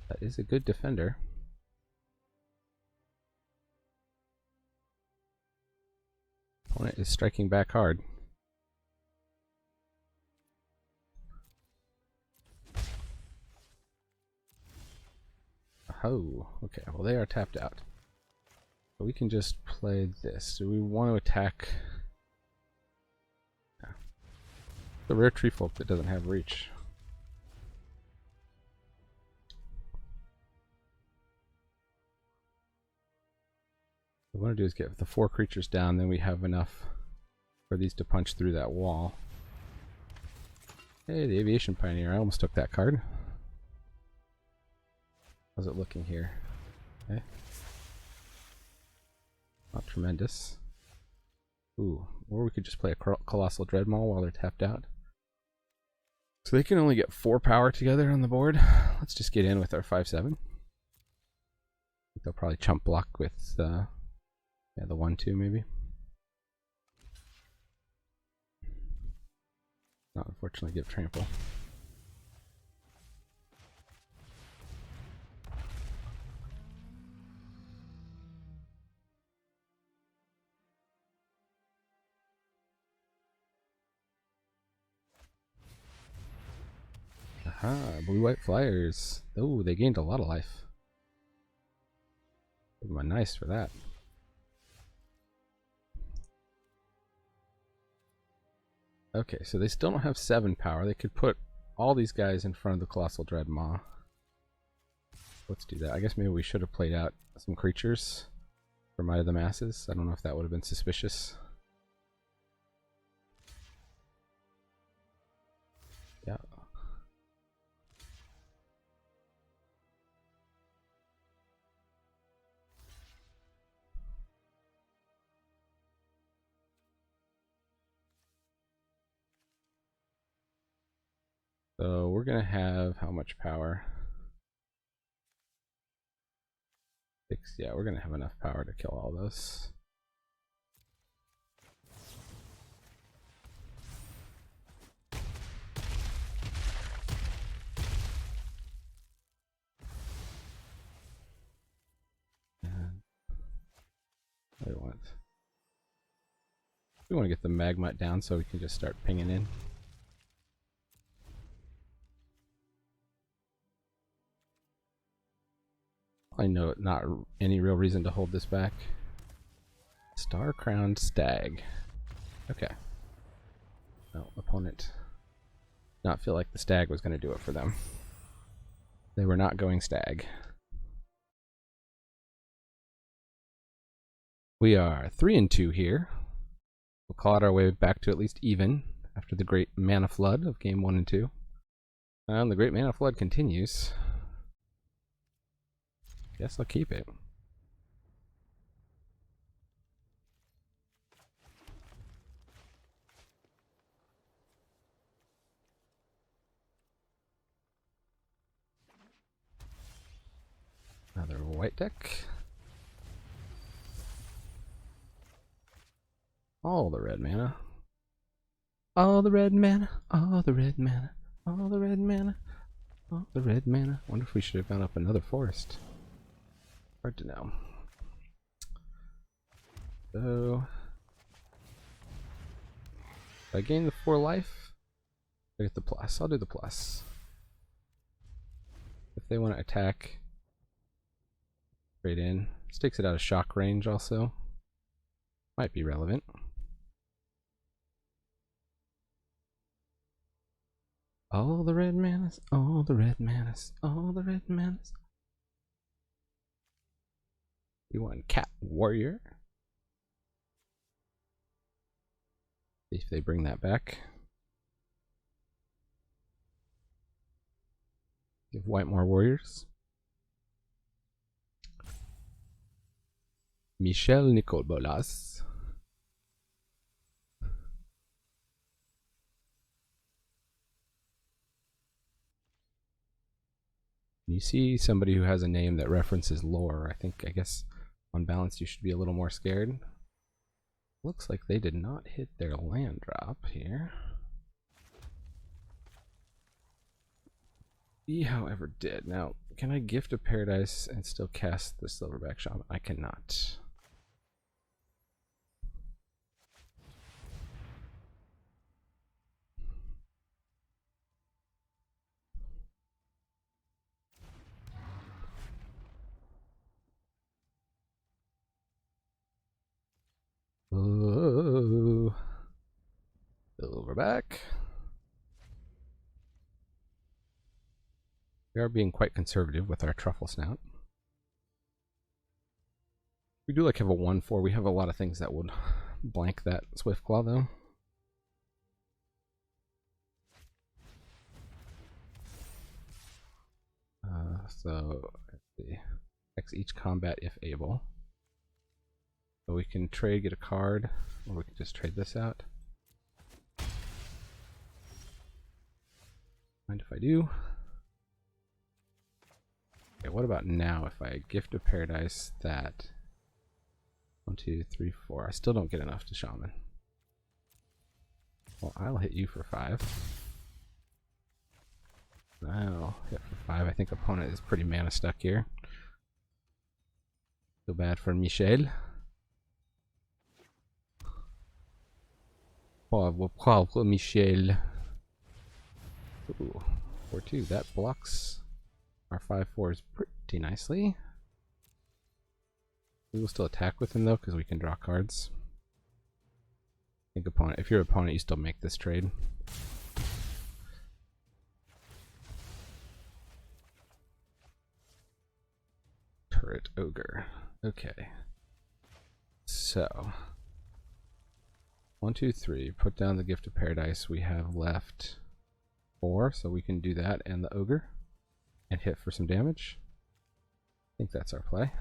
That is a good defender. Opponent is striking back hard. Oh, okay. Well, they are tapped out. So we can just play this. Do we want to attack the rare tree folk that doesn't have reach? What we want to do is get the 4 creatures down, then we have enough for these to punch through that wall. Hey, the Aviation Pioneer. I almost took that card. How's it looking here? Okay. Not tremendous. Ooh, or we could just play a Colossal Dreadmaw while they're tapped out. So they can only get 4 power together on the board. Let's just get in with our 5/7. They'll probably chump block with yeah, the 1/2 maybe. Not unfortunately give trample. Aha, blue-white flyers. Oh, they gained a lot of life. Give them a nice for that. Okay, so they still don't have 7 power. They could put all these guys in front of the Colossal Dreadmaw. Let's do that. I guess maybe we should have played out some creatures for Might of the Masses. I don't know if that would have been suspicious. Yeah. So we're gonna have how much power? 6. Yeah, we're gonna have enough power to kill all those. And we want to get the Magmut down so we can just start pinging in. I know not any real reason to hold this back. Star-crowned stag. Okay. No, opponent Not feel like the stag was going to do it for them. They were not going stag. We are 3-2 here. We'll claw our way back to at least even after the great mana flood of game 1 and 2. And the great mana flood continues. Guess I'll keep it. Another white deck. All the red mana. All the red mana. All the red mana. All the red mana. All the red mana. Wonder if we should have gone up another forest. Hard to know. So, if I gain the 4 life, I get the plus. I'll do the plus. If they want to attack, trade in. This takes it out of shock range also. Might be relevant. All the red manas, all the red manas, all the red manas. We want Cat Warrior. See if they bring that back. Give white more warriors. Michel Nicol Bolas. You see somebody who has a name that references lore. I guess on balance you should be a little more scared. Looks like they did not hit their land drop here. He, however, did. Now, can I Gift of Paradise and still cast the Silverback Shaman? I cannot. Oh, Silverback. We are being quite conservative with our Truffle Snout. We do like have a 1/4. We have a lot of things that would blank that Swiftclaw though. So let's see. X each combat if able. So we can trade, get a card, or we can just trade this out. Mind if I do? Okay, what about now if I Gift of Paradise that? 1, 2, 3, 4. I still don't get enough to Shaman. Well, I'll hit you for 5. I'll hit for 5. I think opponent is pretty mana stuck here. Feel bad for Michel. Pauvre Michel. Ooh, 4/2. That blocks our 5/4s pretty nicely. We will still attack with him though, because we can draw cards. I think opponent. If you're opponent, you still make this trade. Turret Ogre. Okay. So 1, 2, 3. Put down the Gift of Paradise. We have left 4, so we can do that and the Ogre and hit for some damage. I think that's our play.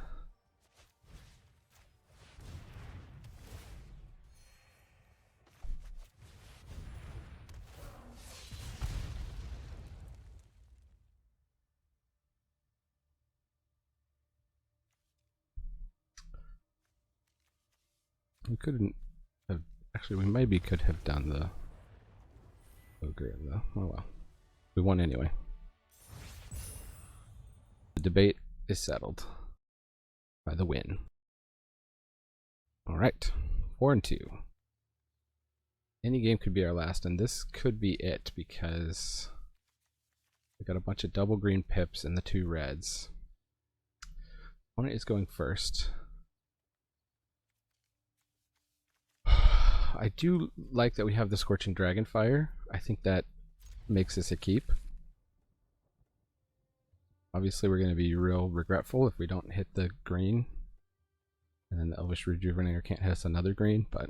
We couldn't have, actually we maybe could have done the Ogre in the, oh well. We won anyway. The debate is settled by the win. Alright, 4-2. Any game could be our last, and this could be it because we got a bunch of double green pips and the 2 reds. Opponent is going first. I do like that we have the Scorching Dragonfire. I think that makes this a keep. Obviously, we're going to be real regretful if we don't hit the green. And then the Elvish Rejuvenator can't hit us another green, but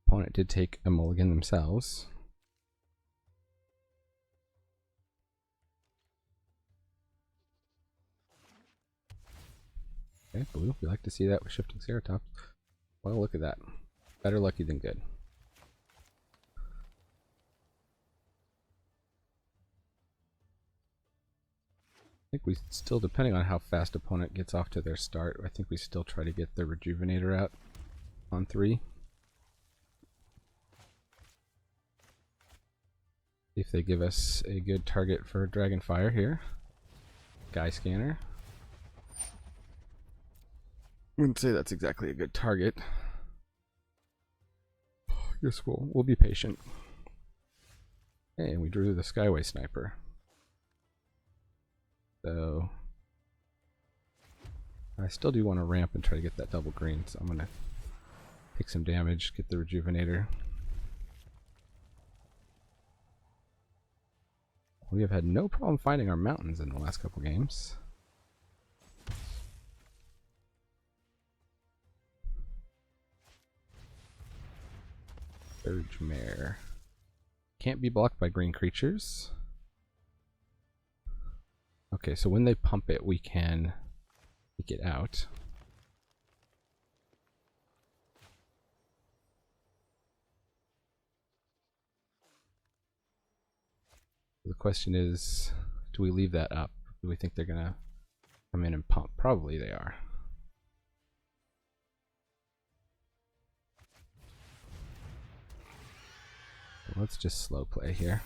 opponent did take a mulligan themselves. Okay, blue. We like to see that with Shifting Ceratops. Well, look at that. Better lucky than good. I think we still, depending on how fast opponent gets off to their start, I think we still try to get the Rejuvenator out on 3. If they give us a good target for Dragonfire here. Guy Scanner. Wouldn't say that's exactly a good target. I guess we'll be patient. Hey, and we drew the Skyway Sniper. So I still do want to ramp and try to get that double green, so I'm going to take some damage, get the Rejuvenator. We have had no problem finding our mountains in the last couple games. Surge Mare. Can't be blocked by green creatures. Okay, so when they pump it, we can take it out. The question is, do we leave that up? Do we think they're going to come in and pump? Probably they are. Let's just slow play here.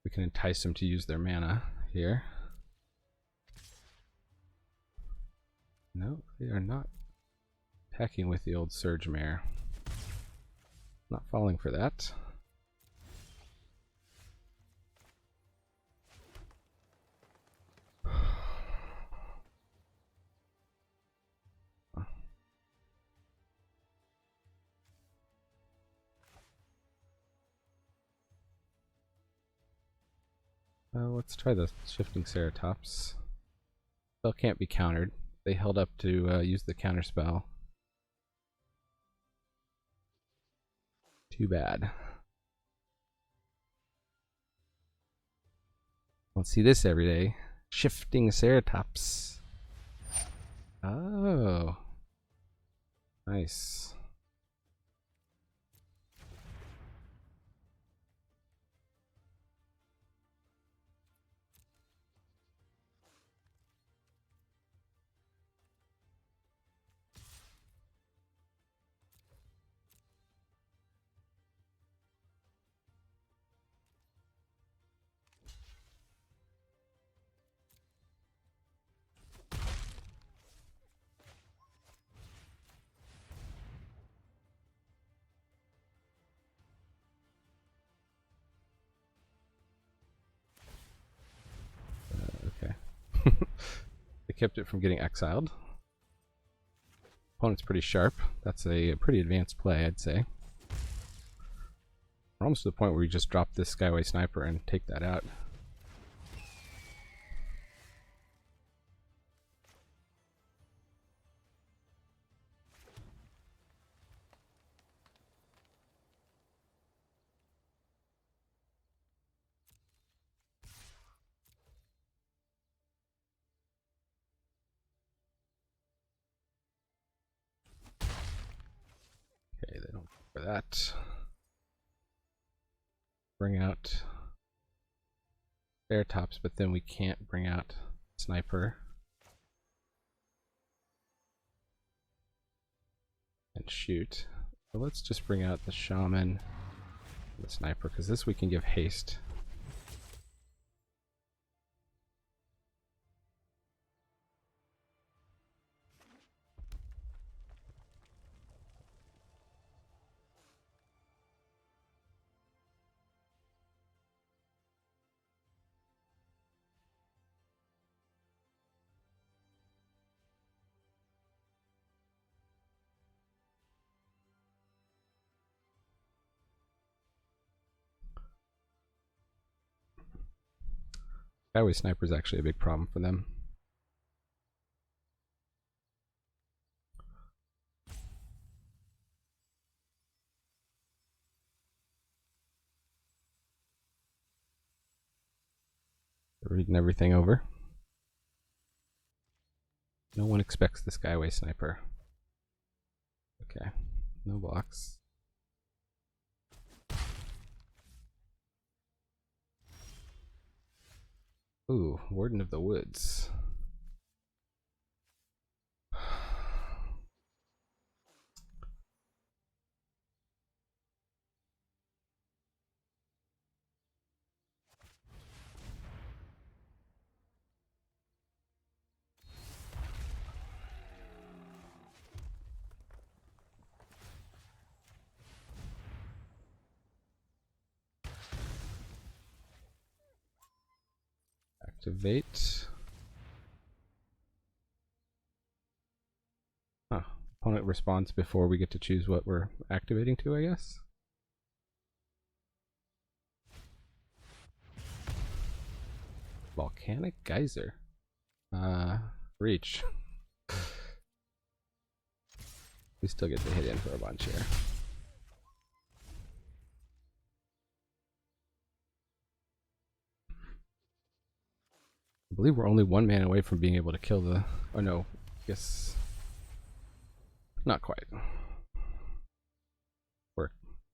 We can entice them to use their mana here. No, they are not packing with the old Surge Mare. Not falling for that. Let's try the Shifting Ceratops. Spell can't be countered. They held up to use the counter spell. Too bad. Don't see this every day. Shifting Ceratops. Oh. Nice. Okay. They kept it from getting exiled. Opponent's pretty sharp. That's a pretty advanced play, I'd say. We're almost to the point where we just drop this Skyway Sniper and take that out. Okay, they don't go for that. Bring out Ceratops, but then we can't bring out Sniper. And shoot. So let's just bring out the Shaman and the Sniper, because this we can give haste. Skyway Sniper is actually a big problem for them. They're reading everything over. No one expects the Skyway Sniper. Okay, no blocks. Ooh, Warden of the Woods. Activate. Huh. Opponent responds before we get to choose what we're activating to, I guess. Volcanic Geyser. Reach. We still get to hit in for a bunch here. I believe we're only 1 man away from being able to kill the... Oh no, I guess... Not quite. We're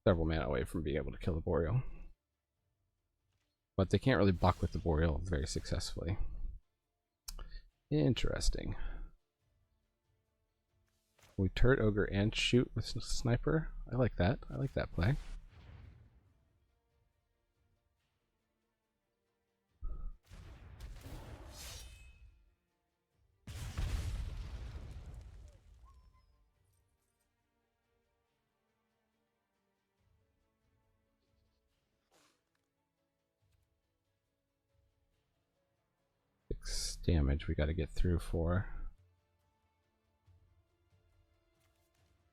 several mana away from being able to kill the Boreal. But they can't really block with the Boreal very successfully. Interesting. We turret ogre and shoot with sniper. I like that. I like that play. Damage we got to get through for.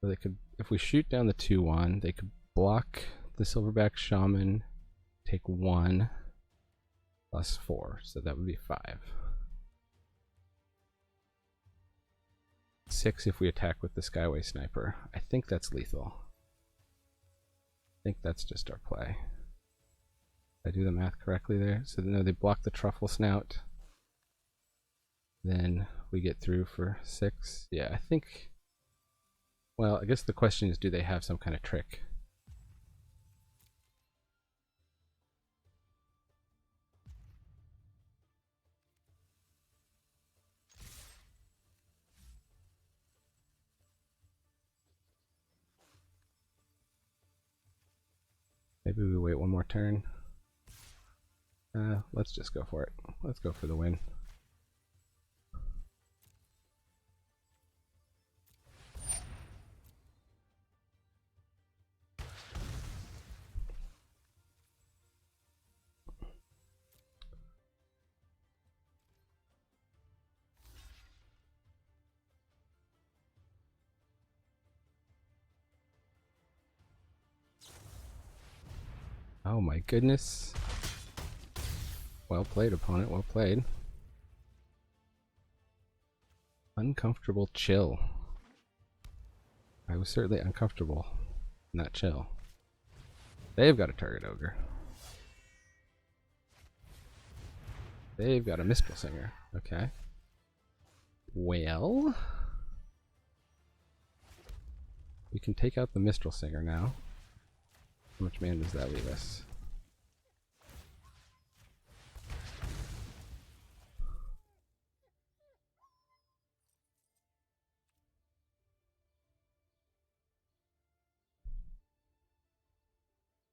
So they could, if we shoot down the 2/1, they could block the Silverback Shaman, take 1 plus 4, so that would be 5. 6 if we attack with the Skyway Sniper. I think that's lethal. I think that's just our play. Did I do the math correctly there? So no, they block the Truffle Snout. Then we get through for 6. Yeah, I think... Well, I guess the question is, do they have some kind of trick? Maybe we wait one more turn. Let's just go for it. Let's go for the win. Oh my goodness. Well played, opponent. Well played. Uncomfortable chill. I was certainly uncomfortable, not chill. They've got a target ogre. They've got a Mistral Singer. Okay. Well, we can take out the Mistral Singer now. How much mana does that leave us?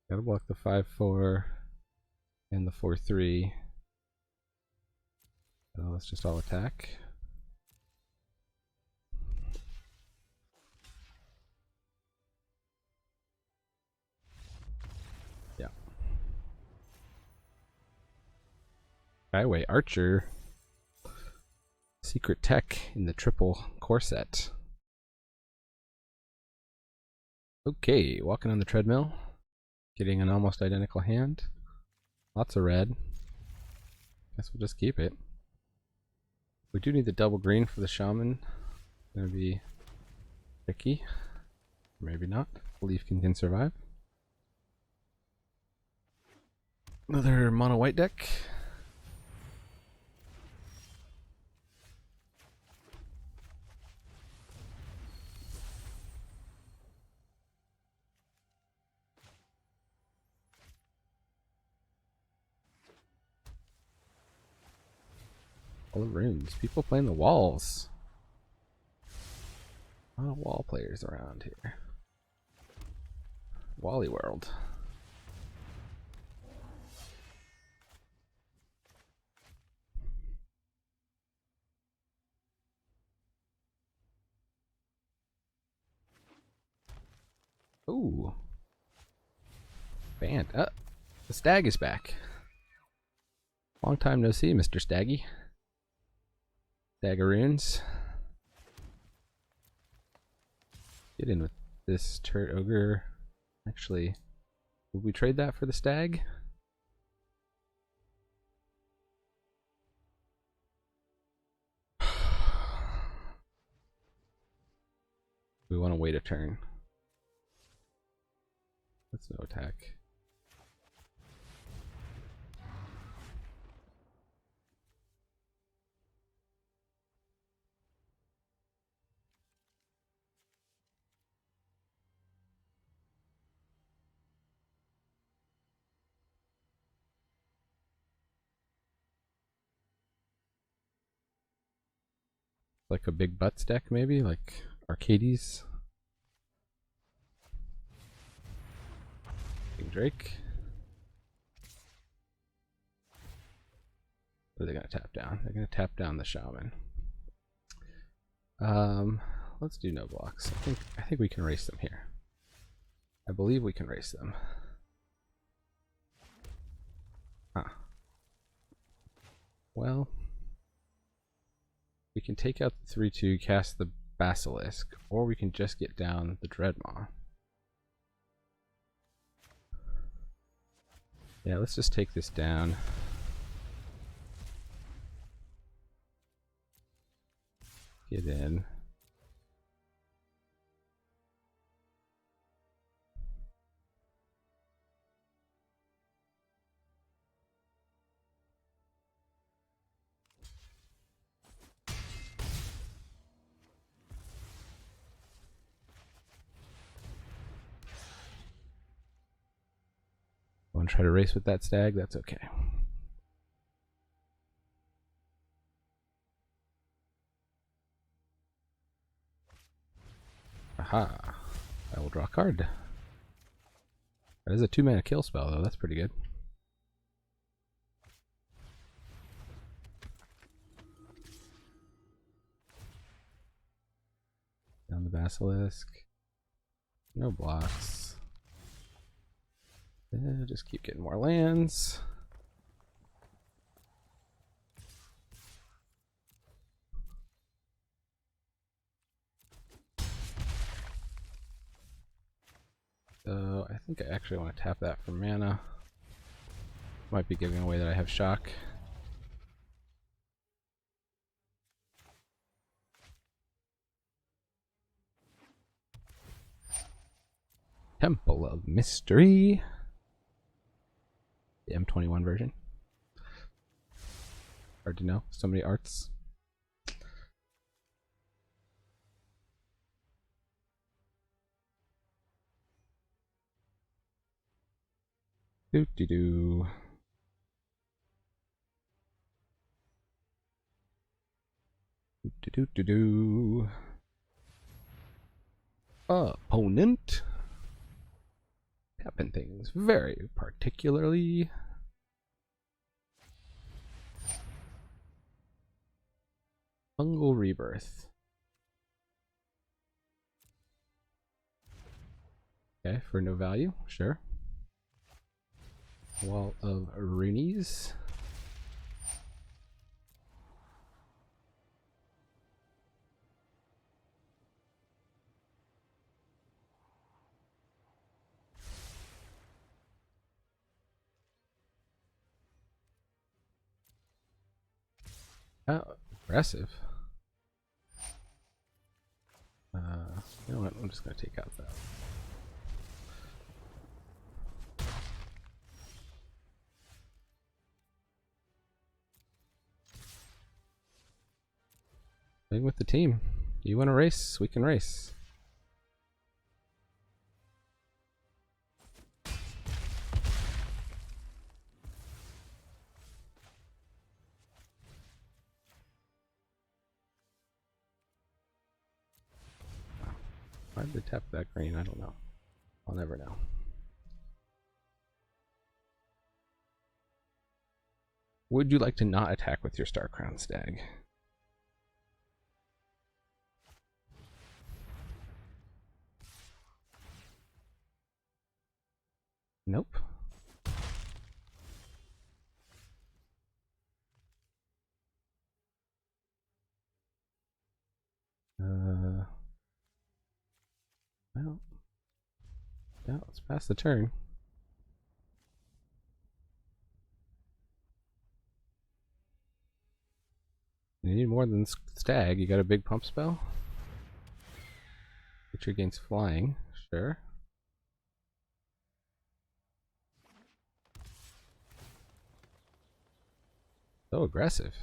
Gotta block the 5/4 and the 4/3. Let's just all attack. Yeah. Skyway Archer. Secret tech in the triple core set. Okay, walking on the treadmill. Getting an almost identical hand. Lots of red. Guess we'll just keep it. We do need the double green for the shaman. Gonna be tricky. Maybe not. Leaf can survive. Another mono white deck. All the runes. People playing the walls. A lot of wall players around here. Wally World. Ooh. Band. The stag is back. Long time no see, Mr. Staggy. Staggeroons. Get in with this turret ogre. Actually, would we trade that for the stag? We want to wait a turn. That's no attack. Like a big butts deck, maybe? Like Arcades? King Drake. What are they going to tap down? They're going to tap down the shaman. Let's do no blocks. I think we can race them here. I believe we can race them. Huh. Well, we can take out the 3/2, cast the Basilisk, or we can just get down the Dreadmaw. Yeah, let's just take this down. Get in. Want to try to race with that stag? That's okay. Aha. I will draw a card. That is a 2-mana kill spell, though. That's pretty good. Down the Basilisk. No blocks. Just keep getting more lands. So I think I actually want to tap that for mana. Might be giving away that I have shock. Temple of Mystery. The M21 version. Hard to know. So many arts. Do do do. Do do do do. Opponent. Tapping things very particularly. Fungal Rebirth. Okay, for no value, sure. Wall of Runes. Oh, aggressive. You know what? I'm just gonna take out that. Playing with the team. You want to race? We can race. Why did they tap that green? I don't know. I'll never know. Would you like to not attack with your Star Crown Stag? Nope. Well, yeah, let's pass the turn. You need more than Stag. You got a big pump spell? Creature against flying, sure. So aggressive.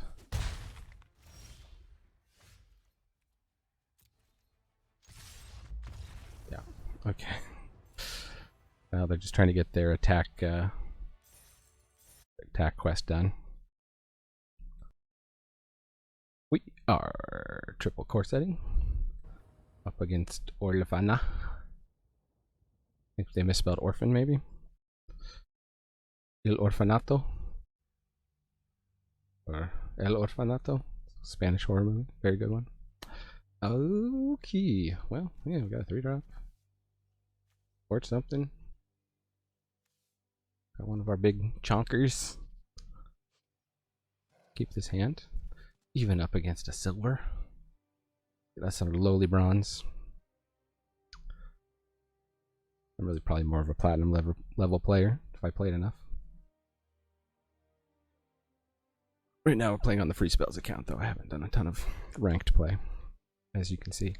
Yeah, okay. Now they're just trying to get their attack quest done. We are triple core setting up against Orfana. I think they misspelled orphan, maybe. El Orfanato or El Orfanato, Spanish horror movie, very good one. Okay, well, yeah, we got a 3-drop. Or something. Got one of our big chonkers. Keep this hand. Even up against a silver. That's a lowly bronze. I'm really probably more of a platinum level player if I played enough. Right now we're playing on the free spells account, though. I haven't done a ton of ranked play, as you can see.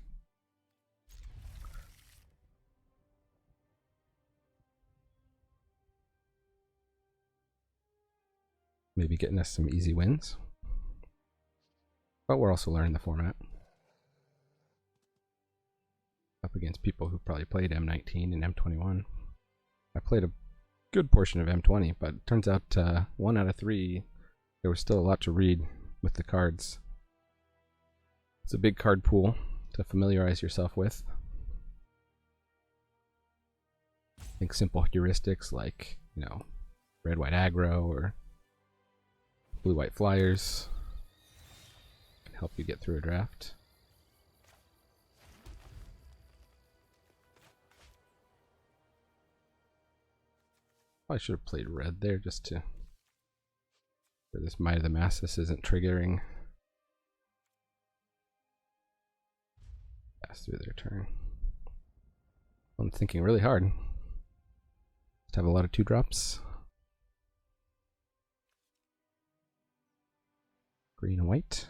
Maybe getting us some easy wins. But we're also learning the format. Up against people who probably played M19 and M21. I played a good portion of M20, but it turns out 1 out of 3, there was still a lot to read with the cards. It's a big card pool to familiarize yourself with. I think simple heuristics like, you know, red-white aggro or blue-white flyers can help you get through a draft. Probably should have played red there just to, for this Might of the Masses isn't triggering. Pass through their turn. I'm thinking really hard. Just have a lot of 2-drops. Green and white.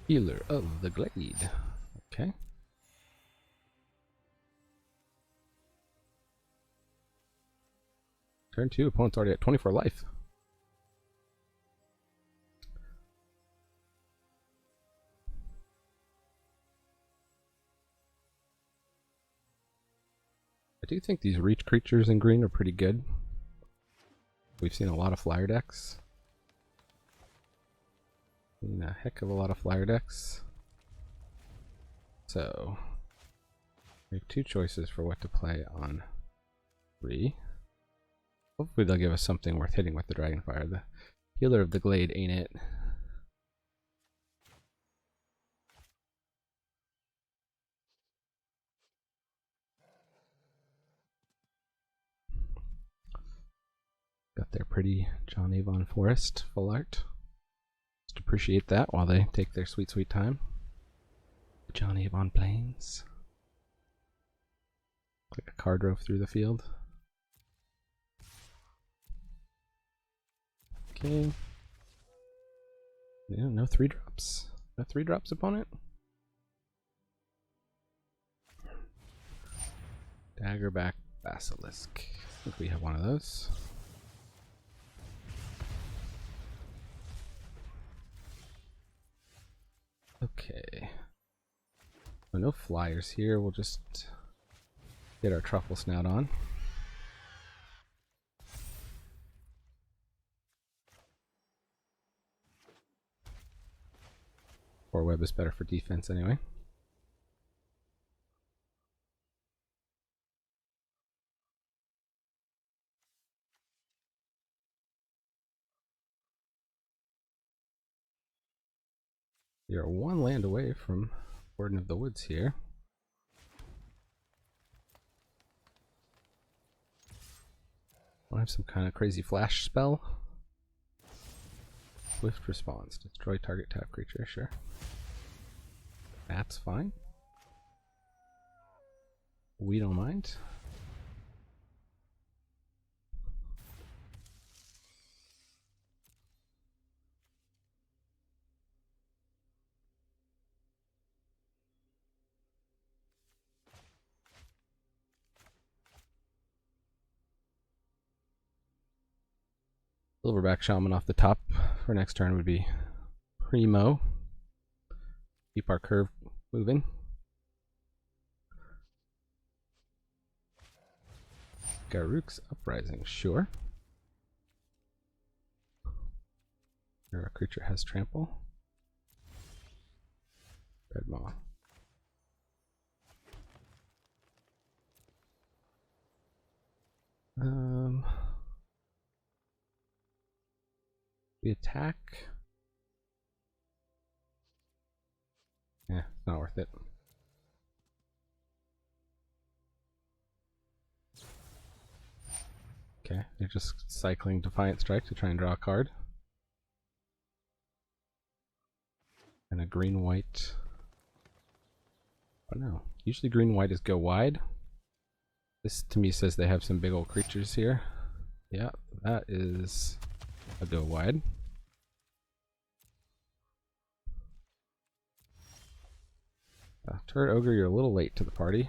Healer of the Glade. Okay. Turn 2, opponent's already at 24 life. I do think these reach creatures in green are pretty good. We've seen a lot of flyer decks. Seen a heck of a lot of flyer decks. So, we have 2 choices for what to play on 3. Hopefully they'll give us something worth hitting with the Dragonfire. The Healer of the Glade ain't it. Got their pretty John Avon Forest full art. Just appreciate that while they take their sweet, sweet time. Johnny on planes. Like a car drove through the field. Okay. Yeah, no 3-drops. No 3-drops, opponent. Daggerback Basilisk. I think we have one of those. Okay. So no flyers here. We'll just get our truffle snout on. Or web is better for defense anyway. You're one land away from Warden of the Woods here. I have some kind of crazy flash spell. Swift response. Destroy target tap creature, sure. That's fine. We don't mind. Silverback Shaman off the top for next turn would be primo. Keep our curve moving. Garruk's Uprising, sure. Your creature has trample. Dreadmaw. We attack. Yeah, it's not worth it. Okay, they're just cycling Defiant Strike to try and draw a card. And a green-white. Oh no, usually green-white is go wide. This to me says they have some big old creatures here. Yeah, that is a go wide. Turret Ogre, you're a little late to the party.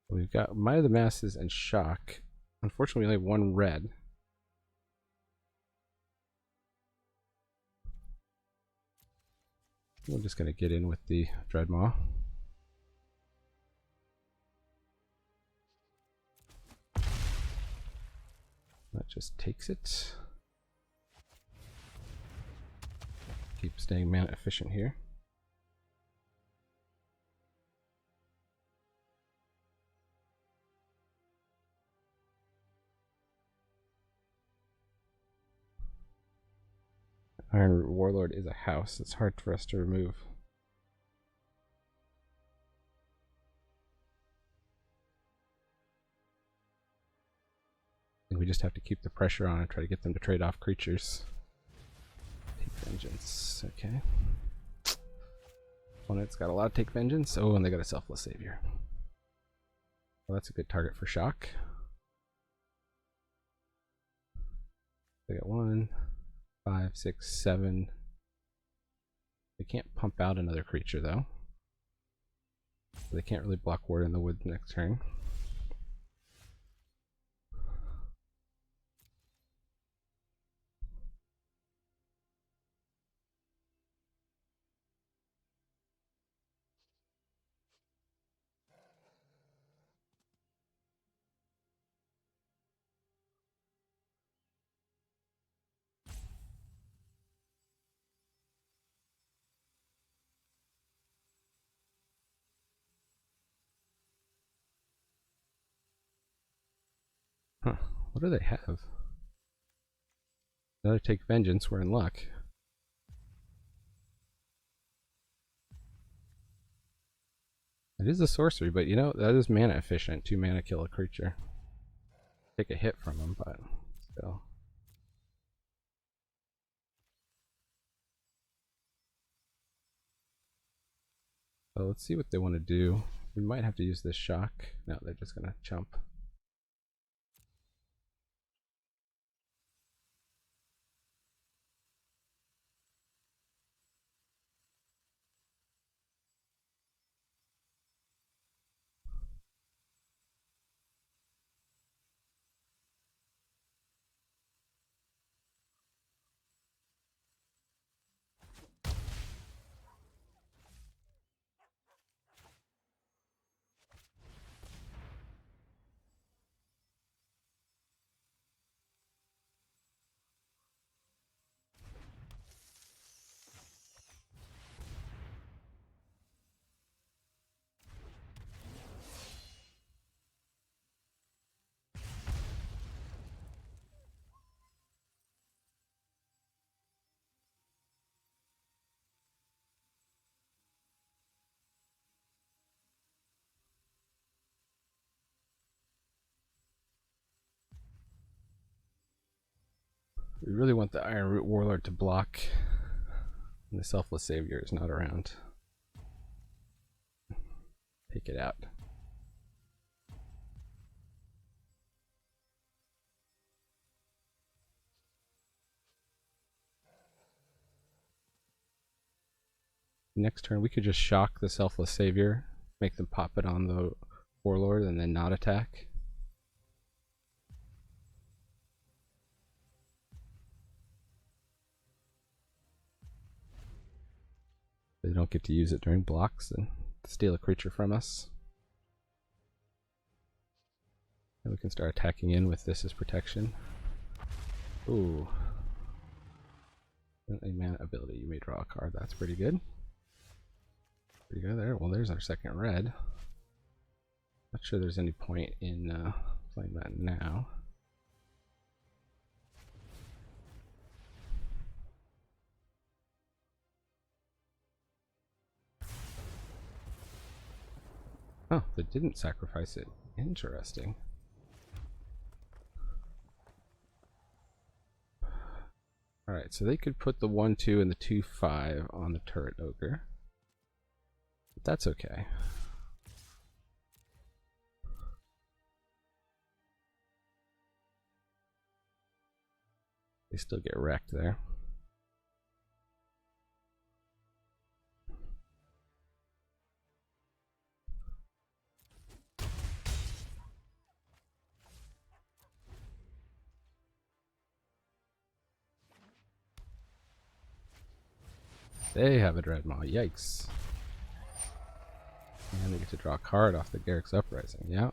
We've got Might of the Masses and Shock. Unfortunately, we only have one red. We're just going to get in with the Dreadmaw. That just takes it. Keep staying mana efficient here. Iron Warlord is a house. It's hard for us to remove. And we just have to keep the pressure on and try to get them to trade off creatures. Take Vengeance. Okay. Opponent's got a lot of Take Vengeance. Oh, and they got a Selfless Savior. Well, that's a good target for Shock. They got 1, 5, 6, 7. They can't pump out another creature though. So they can't really block Warden in the Woods next turn. Huh. What do they have? Another take vengeance, we're in luck. It is a sorcery, but you know, that is mana efficient. 2 mana kill a creature. Take a hit from them, but still. So let's see what they want to do. We might have to use this shock. No, they're just gonna chump. We really want the Iron Root Warlord to block when the Selfless Savior is not around. Take it out. Next turn we could just shock the Selfless Savior, make them pop it on the Warlord and then not attack. They don't get to use it during blocks and steal a creature from us. And we can start attacking in with this as protection. Ooh. A mana ability, you may draw a card. That's pretty good. Pretty good there. Well, there's our second red. Not sure there's any point in playing that now. Oh, they didn't sacrifice it. Interesting. Alright, so they could put the 1-2 and the 2-5 on the turret ogre. But that's okay. They still get wrecked there. They have a Dreadmaw, yikes. And they get to draw a card off the Garruk's Uprising, yeah.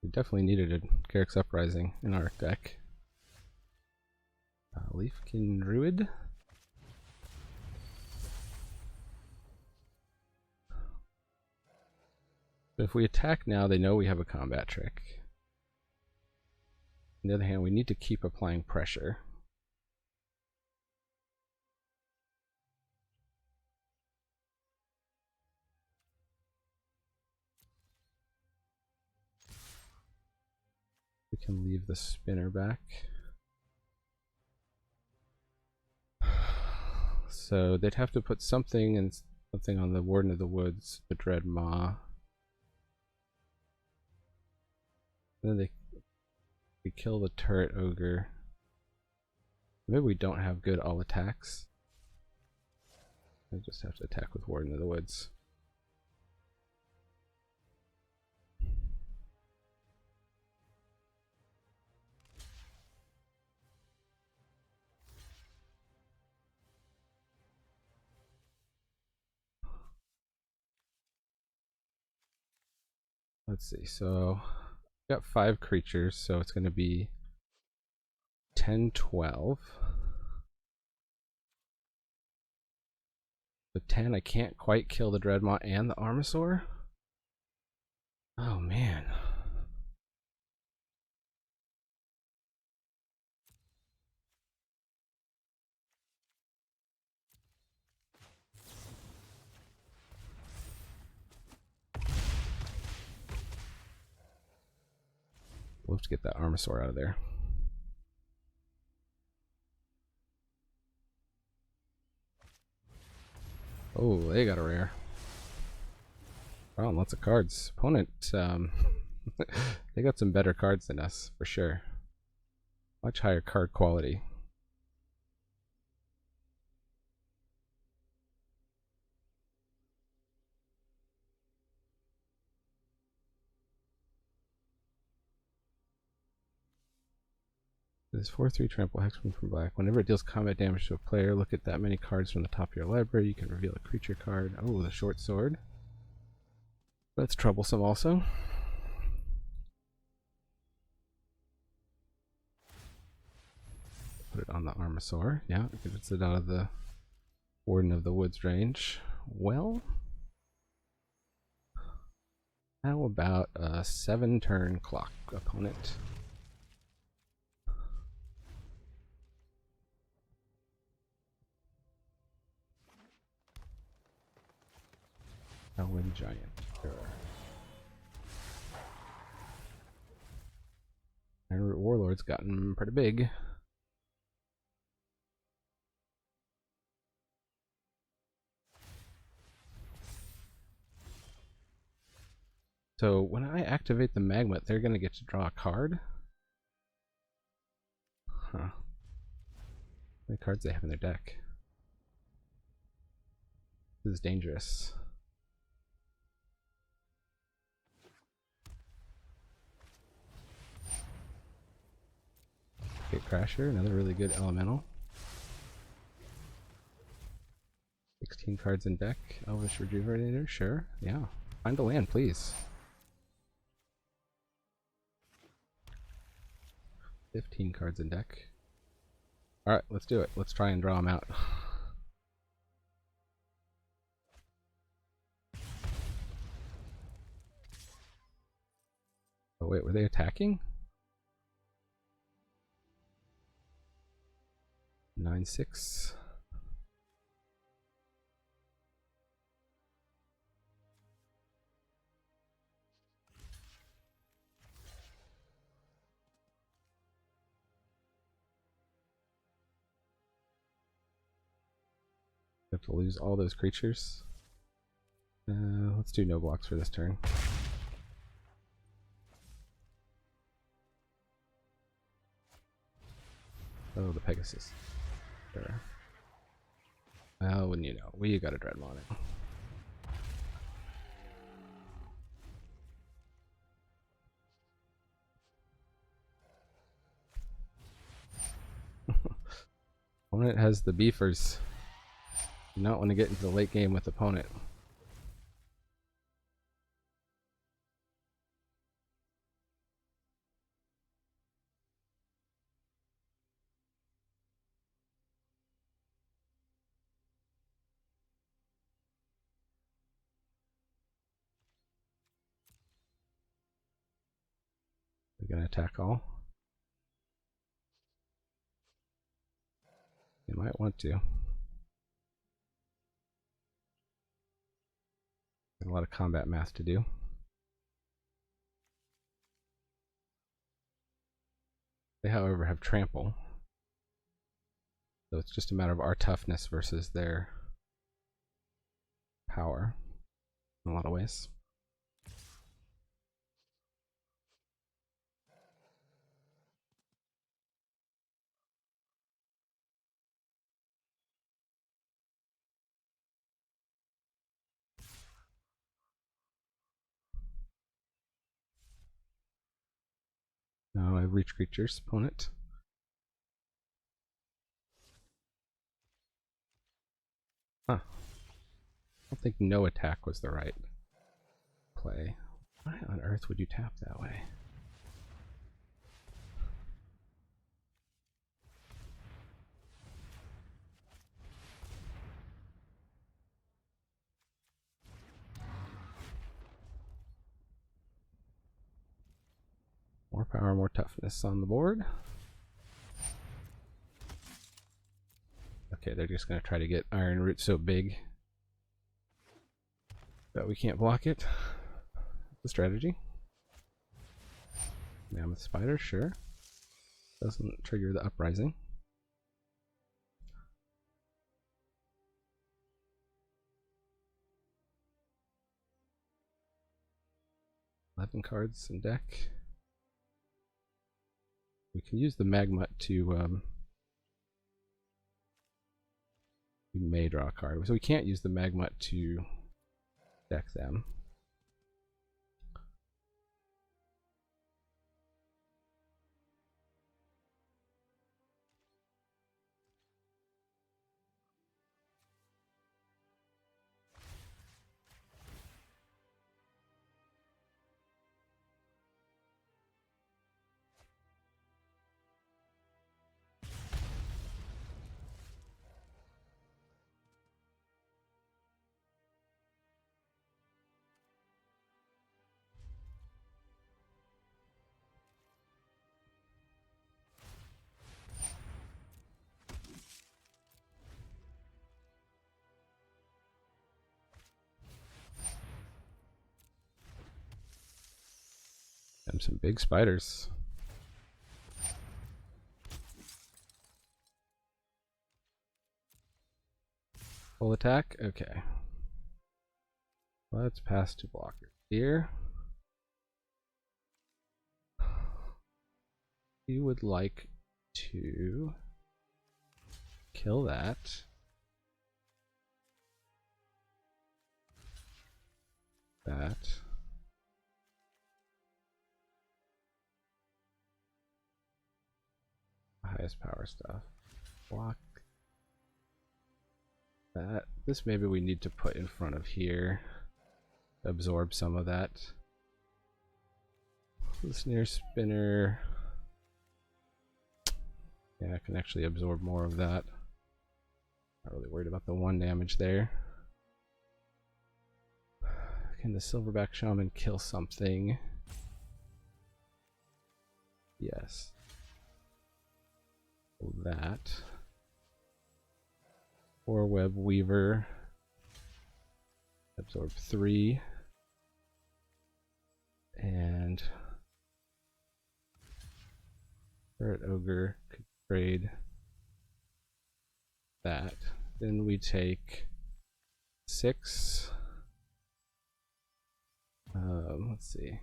We definitely needed a Garruk's Uprising in our deck. Leafkin Druid. But if we attack now, they know we have a combat trick. On the other hand, we need to keep applying pressure. We can leave the spinner back. So they'd have to put something on the Warden of the Woods, the Dreadmaw. And then we kill the turret ogre. Maybe we don't have good all attacks. I just have to attack with Warden of the Woods. Let's see, so we got 5 creatures, so it's going to be 10, 12. The 10, I can't quite kill the Dreadmaw and the Armasaur. Oh man. We'll have to get that Armasaur out of there. Oh, they got a rare. Wow, lots of cards. Opponent, they got some better cards than us, for sure. Much higher card quality. This 4/3 trample hexproof from black. Whenever it deals combat damage to a player, look at that many cards from the top of your library. You can reveal a creature card. Oh, the short sword. That's troublesome also. Put it on the Armasaur. Yeah, it gets it out of the Warden of the Woods range. Well, how about a 7-turn clock opponent? Howling Giant. Sure. Our Warlord's gotten pretty big. So when I activate the Magma, they're going to get to draw a card? Huh. How many cards they have in their deck? This is dangerous. Gate Crasher, another really good elemental. 16 cards in deck. Elvish Rejuvenator, sure. Yeah. Find a land, please. 15 cards in deck. Alright, let's do it. Let's try and draw them out. Oh wait, were they attacking? 9/6. Have to lose all those creatures. Let's do no blocks for this turn. Oh, the Pegasus. Sure. Well, wouldn't you know? We got a Dreadmaw now. Opponent has the beefers. Do not want to get into the late game with opponent. We're gonna attack all. You might want to. Got a lot of combat math to do. They, however, have trample. So it's just a matter of our toughness versus their power in a lot of ways. Now I reach creatures, opponent. Huh. I don't think no attack was the right play. Why on earth would you tap that way? More power, more toughness on the board. Okay, they're just going to try to get Iron Root so big that we can't block it. The strategy. Mammoth Spider, sure. Doesn't trigger the Uprising. $11 cards in deck. We can use the Magmut to we may draw a card. So we can't use the Magmut to deck them. And some big spiders. Full attack? Okay. Let's pass to blockers here. We would like to kill that. That. Highest power stuff. Block that. This maybe we need to put in front of here. Absorb some of that. The Snare Spinner. Yeah, I can actually absorb more of that. Not really worried about the 1 damage there. Can the Silverback Shaman kill something? Yes. That. Or Web Weaver. Absorb 3. And Ferret Ogre could trade that. Then we take 6. Let's see.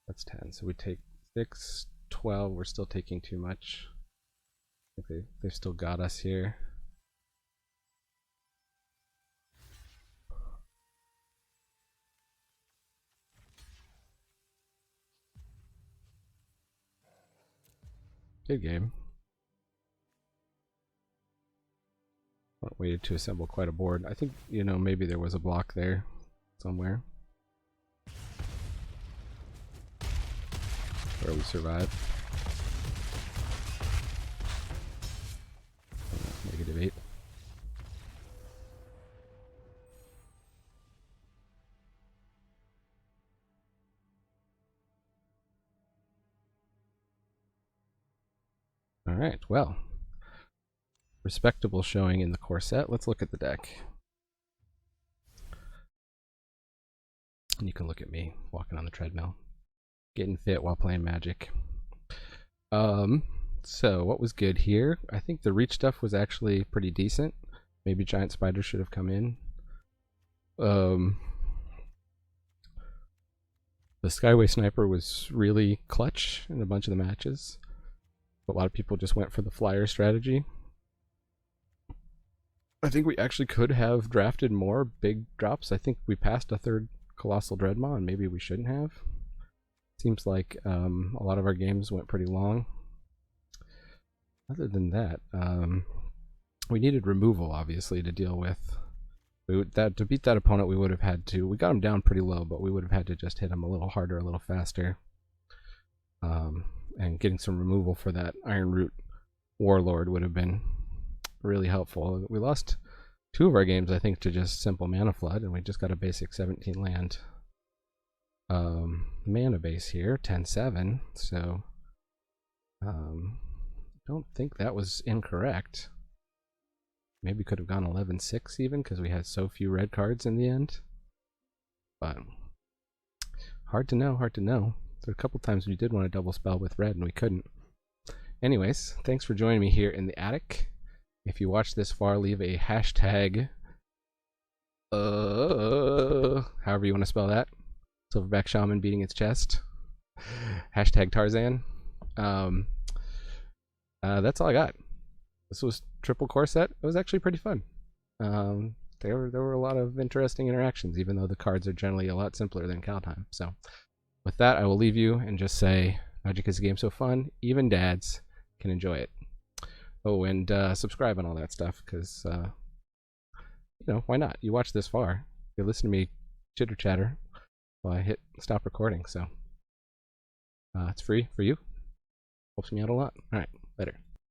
That's 10. So we take 6, 12. We're still taking too much. I think they've still got us here. Good game. Waited to assemble quite a board. I think, you know, maybe there was a block there somewhere where we survived. -8. All right, well, respectable showing in the core set. Let's look at the deck. And you can look at me walking on the treadmill, getting fit while playing Magic. So what was good here? I think the reach stuff was actually pretty decent. Maybe Giant Spider should have come in. The Skyway Sniper was really clutch in a bunch of the matches. But a lot of people just went for the flyer strategy. I think we actually could have drafted more big drops. I think we passed a 3rd Colossal Dreadmaw, and maybe we shouldn't have. Seems like a lot of our games went pretty long. Other than that, we needed removal, obviously, to deal with. To beat that opponent, we would have had to. We got him down pretty low, but we would have had to just hit him a little harder, a little faster. And getting some removal for that Iron Root Warlord would have been really helpful. We lost 2 of our games, I think, to just simple Mana Flood, and we just got a basic 17 land mana base here, 10-7. So don't think that was incorrect. Maybe could have gone 11-6 even, because we had so few red cards in the end. But hard to know, hard to know. There were a couple times we did want to double spell with red and we couldn't. Anyways, thanks for joining me here in the attic. If you watched this far, leave a hashtag, however you want to spell that. Silverback Shaman beating its chest. Hashtag Tarzan. That's all I got. This was triple core set. It was actually pretty fun. There were a lot of interesting interactions, even though the cards are generally a lot simpler than Kaldheim. So with that, I will leave you and just say, Magic is a game so fun, even dads can enjoy it. Oh, and subscribe and all that stuff, because, why not? You watch this far. You listen to me chitter chatter while I hit stop recording, so it's free for you. Helps me out a lot. All right, later.